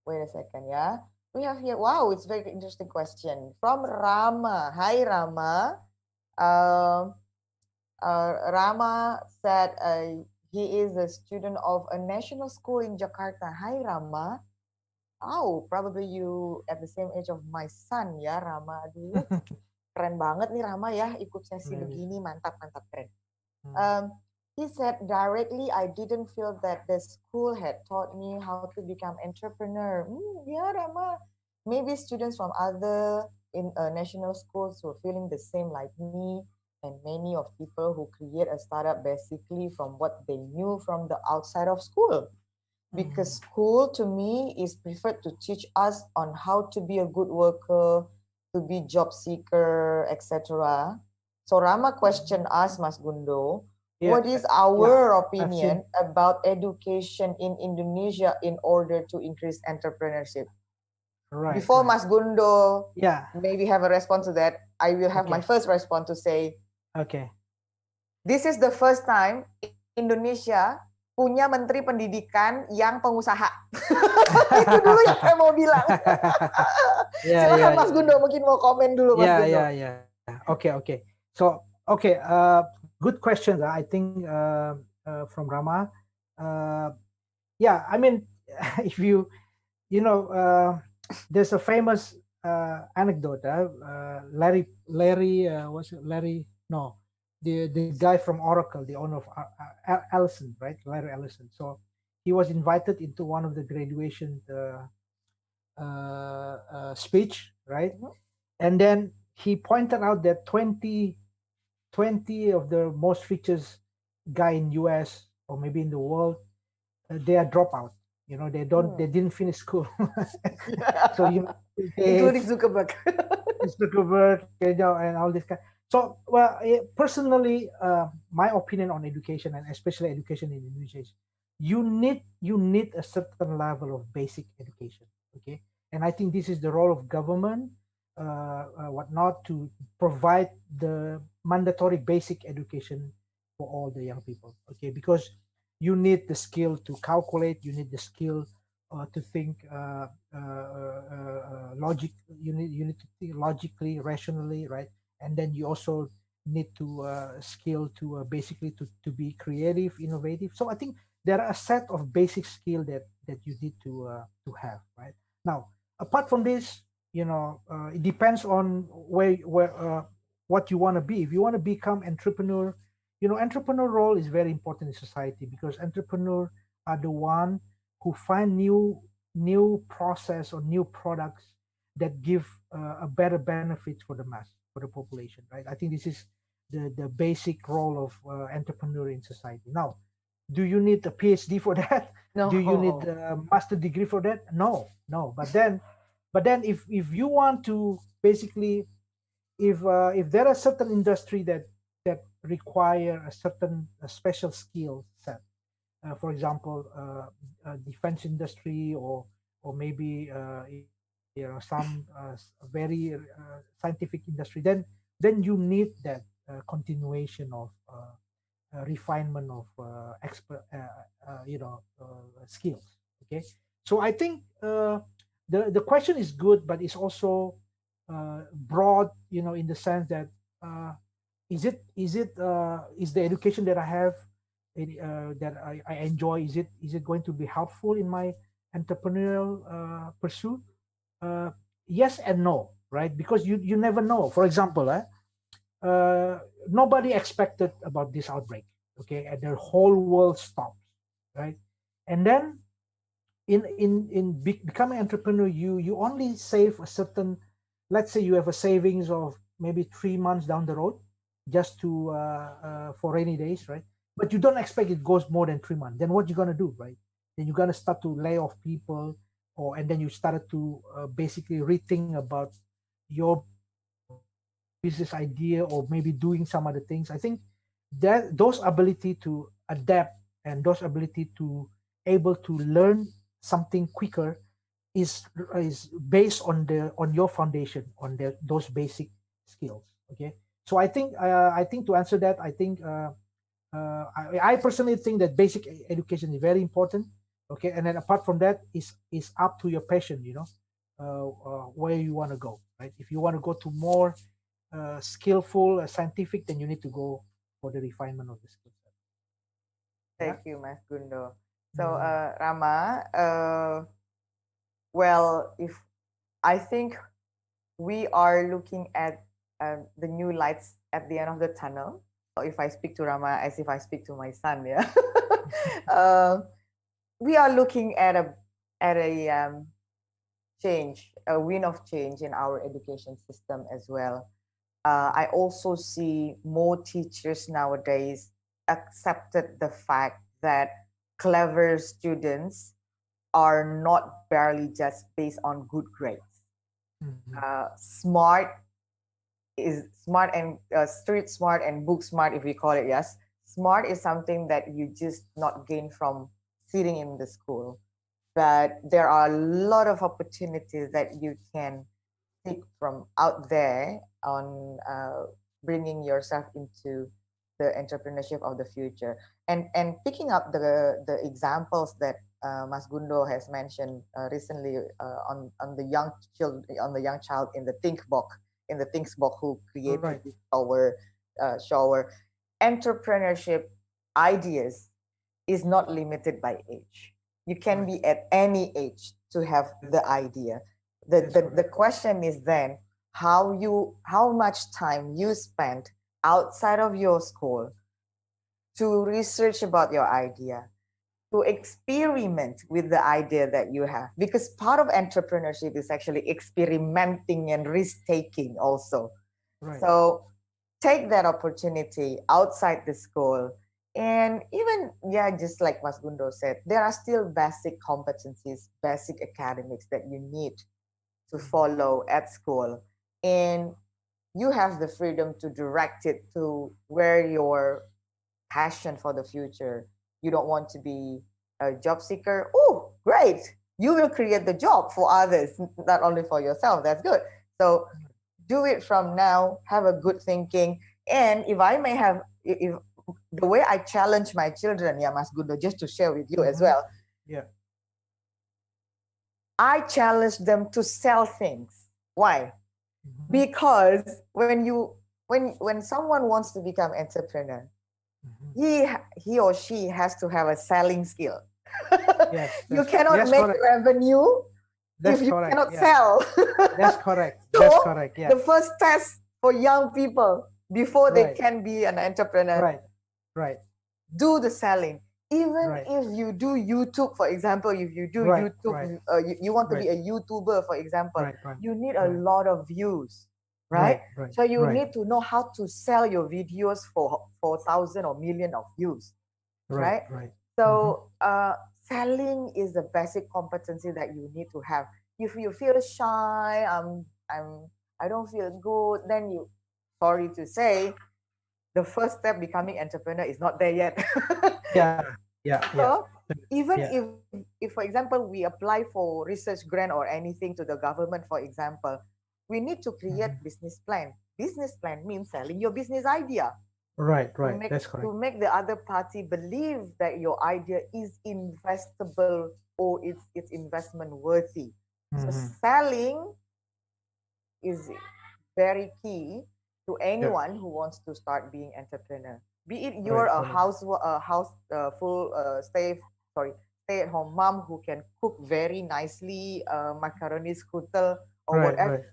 wait a second, yeah. We have here, wow, it's a very interesting question from Rama. Hi, Rama. Rama said he is a student of a national school in Jakarta. Hi, Rama. Oh, probably you at the same age of my son ya, Rama. Aduh, keren banget nih Rama ya, ikut sesi begini, mantap, mantap, keren. He said, directly, I didn't feel that the school had taught me how to become entrepreneur. Yeah, Rama. Maybe students from other national schools were feeling the same like me, and many of people who create a startup basically from what they knew from the outside of school. Because school to me is preferred to teach us on how to be a good worker, to be job seeker, etc. So Rama questioned us, Mas Gundo, what is our opinion about education in Indonesia in order to increase entrepreneurship? Right. Before Mas Gundo maybe have a response to that, I will have my first response to say, this is the first time Indonesia punya Menteri Pendidikan yang pengusaha. Itu dulu yang saya mau bilang. Silakan Mas Gundo, mungkin mau komen dulu Mas Gundo. Okay. So, good questions. I think from Rama. I mean, if you know, there's a famous anecdote. Larry, the guy from Oracle, the owner of Ellison, right? Larry Ellison. So he was invited into one of the graduation speech, right? And then he pointed out that 20 of the most richest guy in US or maybe in the world, they are dropout. You know, they didn't finish school. So including Zuckerberg. Zuckerberg, you know, and all this kind. So, well, personally, my opinion on education, and especially education in Indonesia, is you need a certain level of basic education. Okay, and I think this is the role of government, whatnot, to provide the mandatory basic education for all the young people. Okay, because you need the skill to calculate, you need the skill to think logic. You need to think logically, rationally, right? And then you also need to skill to basically to be creative, innovative. So I think there are a set of basic skill that you need to have, right? Now, apart from this, you know, it depends on where what you want to be. If you want to become entrepreneur, you know, entrepreneur role is very important in society, because entrepreneur are the one who find new process or new products that give a better benefit for the mass, for the population, right? I think this is the basic role of entrepreneur in society. Now, do you need a PhD for that? No. Do you need a master degree for that? No. But then if you want to basically, if there are certain industry that require a special skill set, for example, defense industry, or maybe you know, some very scientific industry, then you need that continuation of refinement of skills. Okay, so I think the question is good, but it's also broad, you know, in the sense that is the education that I have, that I enjoy, is it going to be helpful in my entrepreneurial pursuit? Yes and no, right? Because you never know. For example, nobody expected about this outbreak, okay, and the whole world stops, right? And then becoming entrepreneur, you only save a certain, let's say you have a savings of maybe 3 months down the road, just to for rainy days, right? But you don't expect it goes more than 3 months. Then what you gonna do, right? Then you're gonna start to lay off people, and then you started to basically rethink about your business idea, or maybe doing some other things. I think that those ability to adapt, and those ability to able to learn something quicker is based on your foundation, on those basic skills. Okay, so I think to answer that, I think I personally think that basic education is very important. Okay, and then apart from that, is up to your passion, you know, where you want to go, right? If you want to go to more skillful, scientific, then you need to go for the refinement of the skill set. Thank you, Mas Gundo. So, Rama, well, if I think we are looking at the new lights at the end of the tunnel. So if I speak to Rama as if I speak to my son, yeah, we are looking at a change, a wind of change in our education system as well. I also see more teachers nowadays accepted the fact that clever students are not barely just based on good grades. Smart is smart, and street smart and book smart, if we call it. Yes, smart is something that you just not gain from sitting in the school, but there are a lot of opportunities that you can take from out there on bringing yourself into the entrepreneurship of the future. And picking up the examples that Mas Gundo has mentioned recently on the young child in the think box who created this shower. Entrepreneurship ideas is not limited by age. You can be at any age to have the idea. The question is then how much time you spend outside of your school to research about your idea, to experiment with the idea that you have. Because part of entrepreneurship is actually experimenting and risk-taking also. Right. So take that opportunity outside the school And even, yeah, just like Mas Gundo said, there are still basic competencies, basic academics that you need to follow at school. And you have the freedom to direct it to where your passion for the future. You don't want to be a job seeker. Oh, great. You will create the job for others, not only for yourself. That's good. So do it from now, have a good thinking. And if I may have, if the way I challenge my children, yeah, Mas Gundo, just to share with you as well, Yeah. I challenge them to sell things. Why? Because when someone wants to become entrepreneur, he or she has to have a selling skill. Yes, You cannot make correct. revenue That's if you correct, cannot yeah. sell. That's correct. So That's correct. Yeah. the first test for young people before they Right. can be an entrepreneur, Right. Right. do the selling. Even Right. if you do YouTube, for example, if you do Right, YouTube, right. You want to be a Right. YouTuber, for example, Right, right, you need a right. lot of views, right? Right, So you right. need to know how to sell your videos for 1,000 or million of views, right? Right. So selling is the basic competency that you need to have. If you feel shy, I don't feel good, then you, sorry to say, the first step becoming entrepreneur is not there yet. Yeah. Yeah. So even Yeah. if for example we apply for research grant or anything to the government, for example, we need to create business plan. Business plan means selling your business idea. Right. To Right. make, That's correct. to make the other party believe that your idea is investable or it's investment worthy. So selling is very key to anyone who wants to start being entrepreneur. Be it you're Right, a right. full stay-at-home mom who can cook very nicely, macaroni skutel or Right. whatever. Right.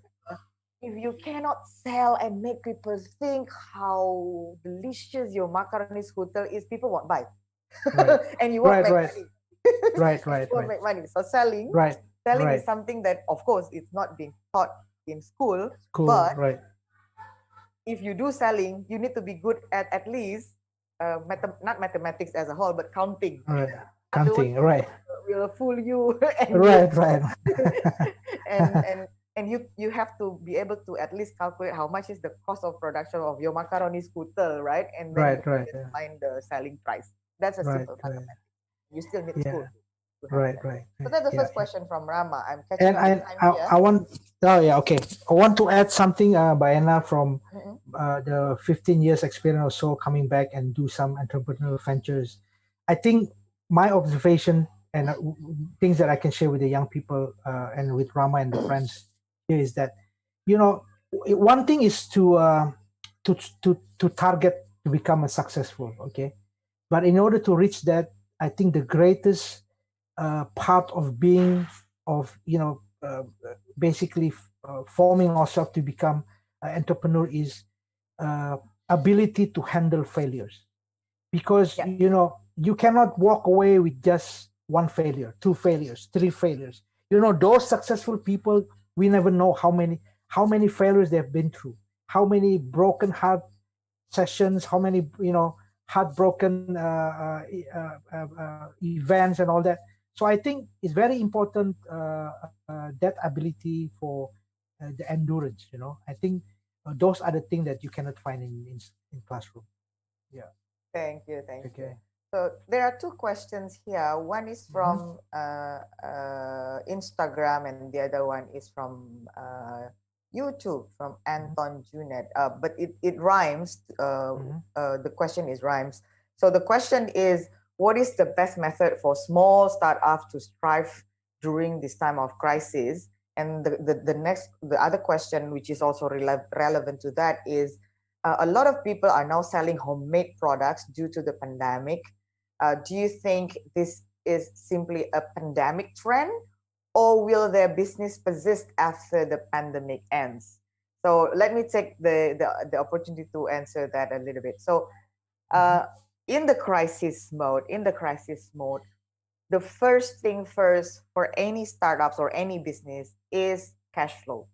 If you cannot sell and make people think how delicious your macaroni skutel is, people won't buy. Right. And you won't Right. make Right. money. Right. Right. You won't Right. make money. So selling Right. is Right. something that, of course, it's not being taught in school, Cool. but Right. if you do selling, you need to be good at least not mathematics as a whole, but counting. Right. Counting. Right. Will fool you, and Right. Right. and you have to be able to at least calculate how much is the cost of production of your macaroni skutel, right? And then Right. you Right. can find the selling price. That's a Right. simple Right. mathematics. You still need Yeah. school to have Right. that. Right. So that's the Yeah. first question from Rama. I'm catching And up with time here. I want, oh yeah, okay. I want to add something, Bayana, from the 15 years experience or so coming back and do some entrepreneurial ventures. I think my observation and things that I can share with the young people and with Rama and the friends here is that, one thing is to target to become a successful, okay? But in order to reach that, I think the greatest part of being basically forming ourselves to become an entrepreneur is ability to handle failures, because you cannot walk away with just one failure, two failures, three failures. Those successful people, we never know how many failures they've been through, how many broken heart sessions, how many heartbroken events and all that. So I think it's very important that ability for the endurance. I think those are the things that you cannot find in classroom. Yeah. Thank you. So there are two questions here. One is from Instagram, and the other one is from YouTube, from Anton Junet. But it rhymes. The question is rhymes. So the question is, what is the best method for small startups to strive during this time of crisis? And the other question, which is also relevant to that, is a lot of people are now selling homemade products due to the pandemic. Do you think this is simply a pandemic trend, or will their business persist after the pandemic ends? So let me take the opportunity to answer that a little bit. So in the crisis mode, the first thing first for any startups or any business is cash flow.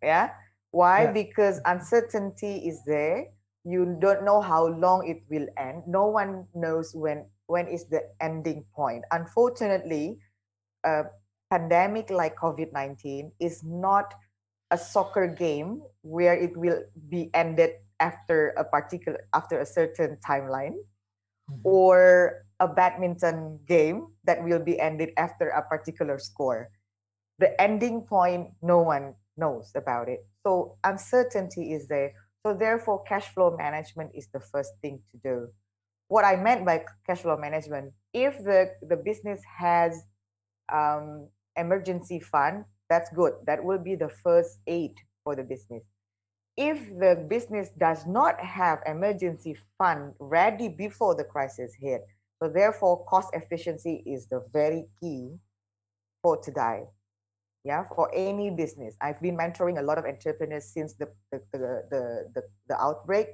Yeah. Why? Because uncertainty is there. you don't know how long it will end. No one knows when is the ending point. Unfortunately, a pandemic like COVID-19 is not a soccer game where it will be ended after a certain timeline, or a badminton game that will be ended after a particular score. The ending point, no one knows about it. So uncertainty is there. So therefore, cash flow management is the first thing to do. What I meant by cash flow management, if the business has emergency fund, that's good. That will be the first aid for the business. If the business does not have emergency fund ready before the crisis hit, so therefore cost efficiency is the very key for today. Yeah, for any business. I've been mentoring a lot of entrepreneurs since the outbreak,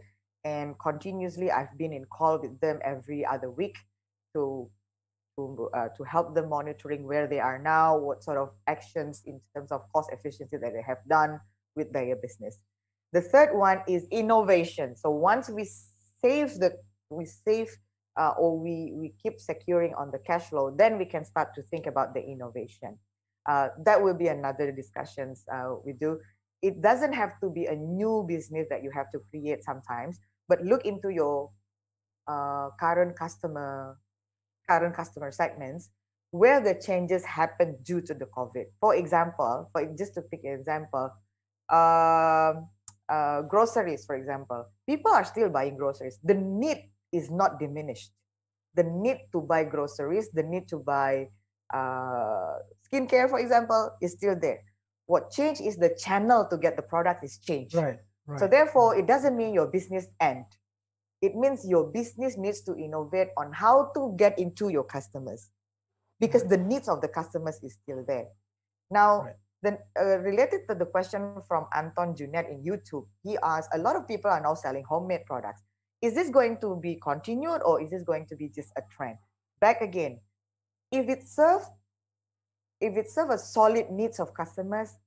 and continuously I've been in call with them every other week to help them monitoring where they are now, what sort of actions in terms of cost efficiency that they have done with their business. The third one is innovation. So once we keep securing on the cash flow, then we can start to think about the innovation. That will be another discussions we do. It doesn't have to be a new business that you have to create sometimes, but look into your current customer segments where the changes happen due to the COVID. For example, just to pick an example, groceries, for example, people are still buying groceries. The need is not diminished. The need to buy groceries, the need to buy skincare, for example, is still there. What changed is the channel to get the product is changed. Right. So therefore, it doesn't mean your business end. It means your business needs to innovate on how to get into your customers, because the needs of the customers is still there. Now, then related to the question from Anton Junet in YouTube, he asked, a lot of people are now selling homemade products. Is this going to be continued, or is this going to be just a trend? Back again, if it serves a solid needs of customers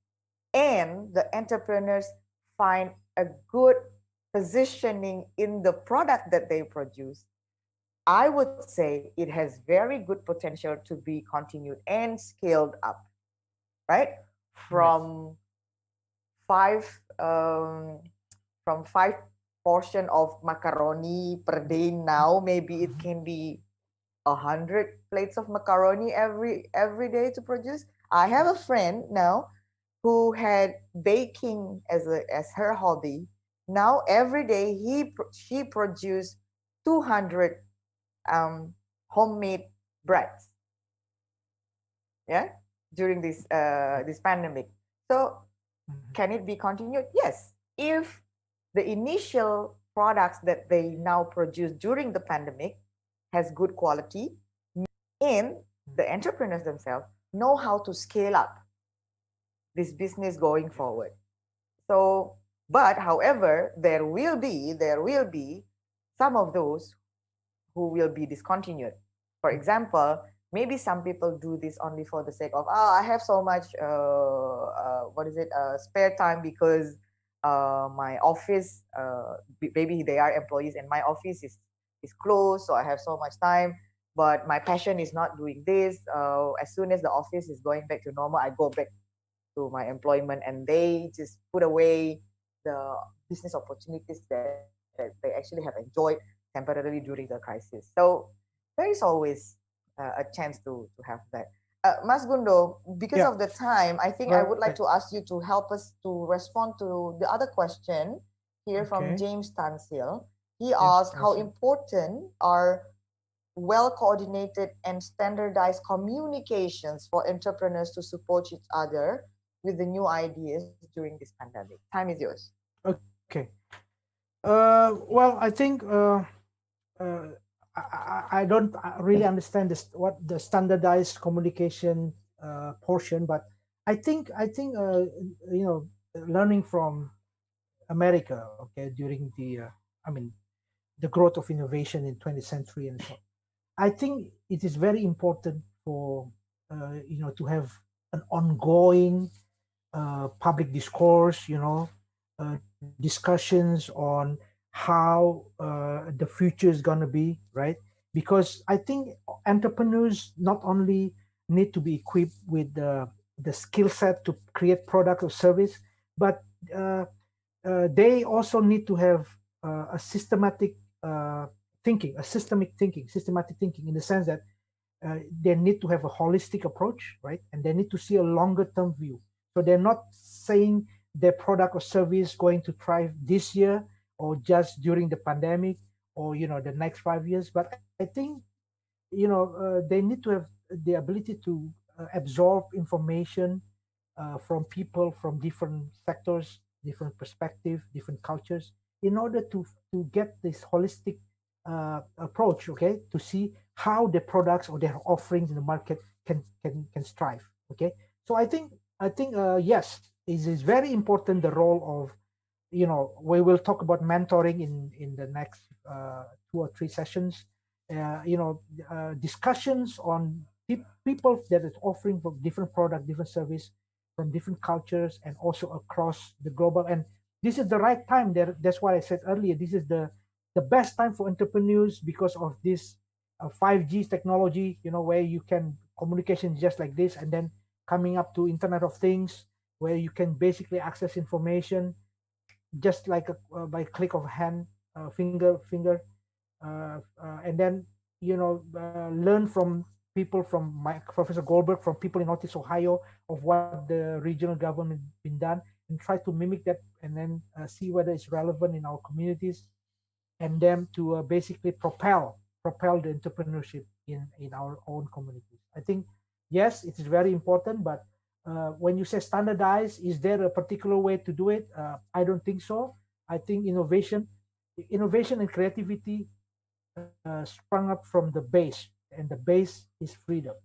and the entrepreneurs find a good positioning in the product that they produce, I would say it has very good potential to be continued and scaled up, right? From five portion of macaroni per day now, maybe it can be 100 plates of macaroni every day to produce. I have a friend now who had baking as her hobby. Now every day she produced 200 homemade breads. Yeah, during this pandemic. So can it be continued? Yes, if the initial products that they now produce during the pandemic has good quality, and the entrepreneurs themselves know how to scale up this business going forward. So, but however, there will be some of those who will be discontinued. For example, maybe some people do this only for the sake of, I have so much spare time because my office, maybe they are employees and my office is closed, so I have so much time, but my passion is not doing this. As soon as the office is going back to normal, I go back to my employment, and they just put away the business opportunities that they actually have enjoyed temporarily during the crisis. So there is always a chance to have that. Mas Gundo, because of the time, I think I would like to ask you to help us to respond to the other question here from James Tansil. He asked how important are well-coordinated and standardized communications for entrepreneurs to support each other with the new ideas during this pandemic. Time is yours. Okay. Well, I think I don't really understand what the standardized communication portion, but I think learning from America, okay, during the growth of innovation in 20th century and so on, I think it is very important for to have an ongoing public discourse, discussions on how the future is going to be, right? Because I think entrepreneurs not only need to be equipped with the skill set to create product or service, but they also need to have a systematic systematic thinking in the sense that they need to have a holistic approach, right? And they need to see a longer term view. So they're not saying their product or service going to thrive this year or just during the pandemic or the next 5 years. But I think they need to have the ability to absorb information from people from different sectors, different perspectives, different cultures, in order to get this holistic approach, okay, to see how the products or their offerings in the market can strive, okay. So I think yes, it is very important, the role of we will talk about mentoring in the next 2 or 3 sessions. Discussions on people that is offering for different product, different service from different cultures and also across the global. And this is the right time. That's why I said earlier, this is the best time for entrepreneurs because of this 5G technology, where you can communication just like this, and then coming up to Internet of Things, where you can basically access information just like by click of hand, finger, and then learn from people from Professor Goldberg, from people in Northeast Ohio, of what the regional government been done, and try to mimic that, and then see whether it's relevant in our communities, and then to basically propel the entrepreneurship in our own communities. I think yes, it is very important, but when you say standardize, is there a particular way to do it? I don't think so. I think innovation and creativity sprung up from the base, and the base is freedom.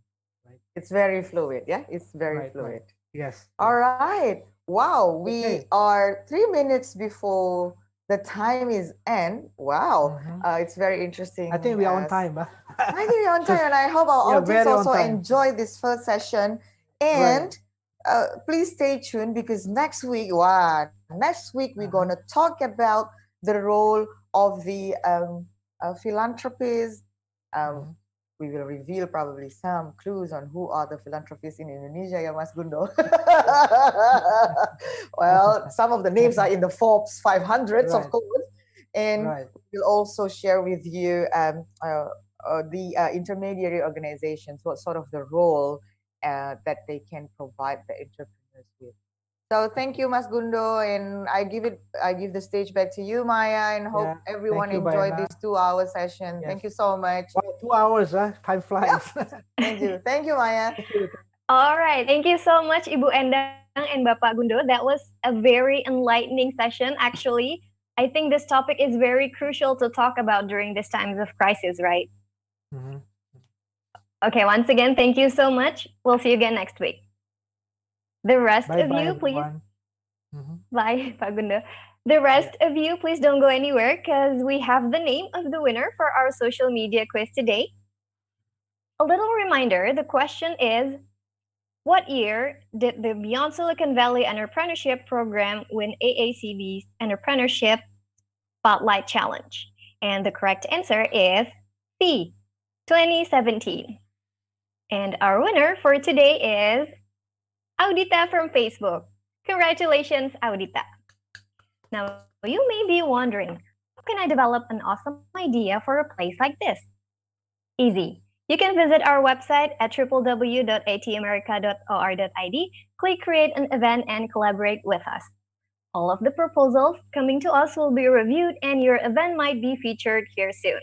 Right? It's very fluid. Yeah, it's very fluid. Right. Yes. All right. Wow, we are 3 minutes before the time is end. Wow, it's very interesting. I think we're on time. I think we're on time, and I hope our audience also enjoy this first session. And please stay tuned, because next week we're going to talk about the role of the philanthropists. We will reveal probably some clues on who are the philanthropists in Indonesia, ya Mas Gundo. Well, some of the names are in the Forbes 500s, of course. And we'll also share with you the intermediary organizations, what sort of the role that they can provide the entrepreneurs with. So thank you, Mas Gundo, and I give the stage back to you, Maya, and hope everyone enjoyed this 2-hour session. Yes. Thank you so much. Wow, 2 hours, time flies. Yeah. Thank you, Maya. All right, thank you so much, Ibu Endang and Bapak Gundo. That was a very enlightening session. Actually, I think this topic is very crucial to talk about during these times of crisis, right? Okay, once again, thank you so much. We'll see you again next week. The rest of you, please. Bye, Pak Gundo. The rest of you, please don't go anywhere, because we have the name of the winner for our social media quiz today. A little reminder, the question is, what year did the Beyond Silicon Valley Entrepreneurship Program win AACB's Entrepreneurship Spotlight Challenge? And the correct answer is C, 2017. And our winner for today is Audita from Facebook. Congratulations, Audita. Now, you may be wondering, how can I develop an awesome idea for a place like this? Easy. You can visit our website at www.atamerica.or.id, click Create an Event, and collaborate with us. All of the proposals coming to us will be reviewed, and your event might be featured here soon.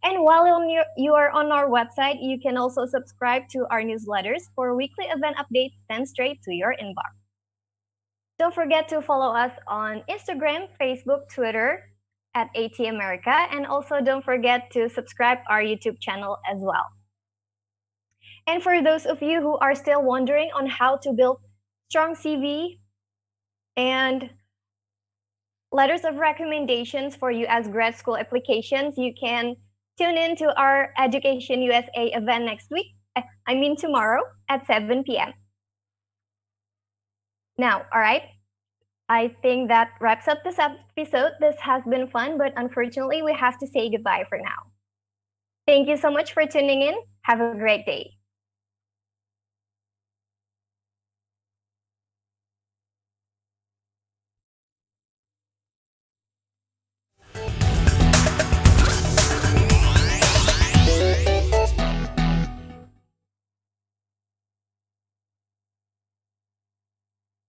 And while you are on our website, you can also subscribe to our newsletters for weekly event updates sent straight to your inbox. Don't forget to follow us on Instagram, Facebook, Twitter at AT America, and also don't forget to subscribe our YouTube channel as well. And for those of you who are still wondering on how to build strong CV and letters of recommendations for U.S. grad school applications, you can tune in to our Education USA event next week. Tomorrow at 7 p.m. Now, all right, I think that wraps up this episode. This has been fun, but unfortunately, we have to say goodbye for now. Thank you so much for tuning in. Have a great day.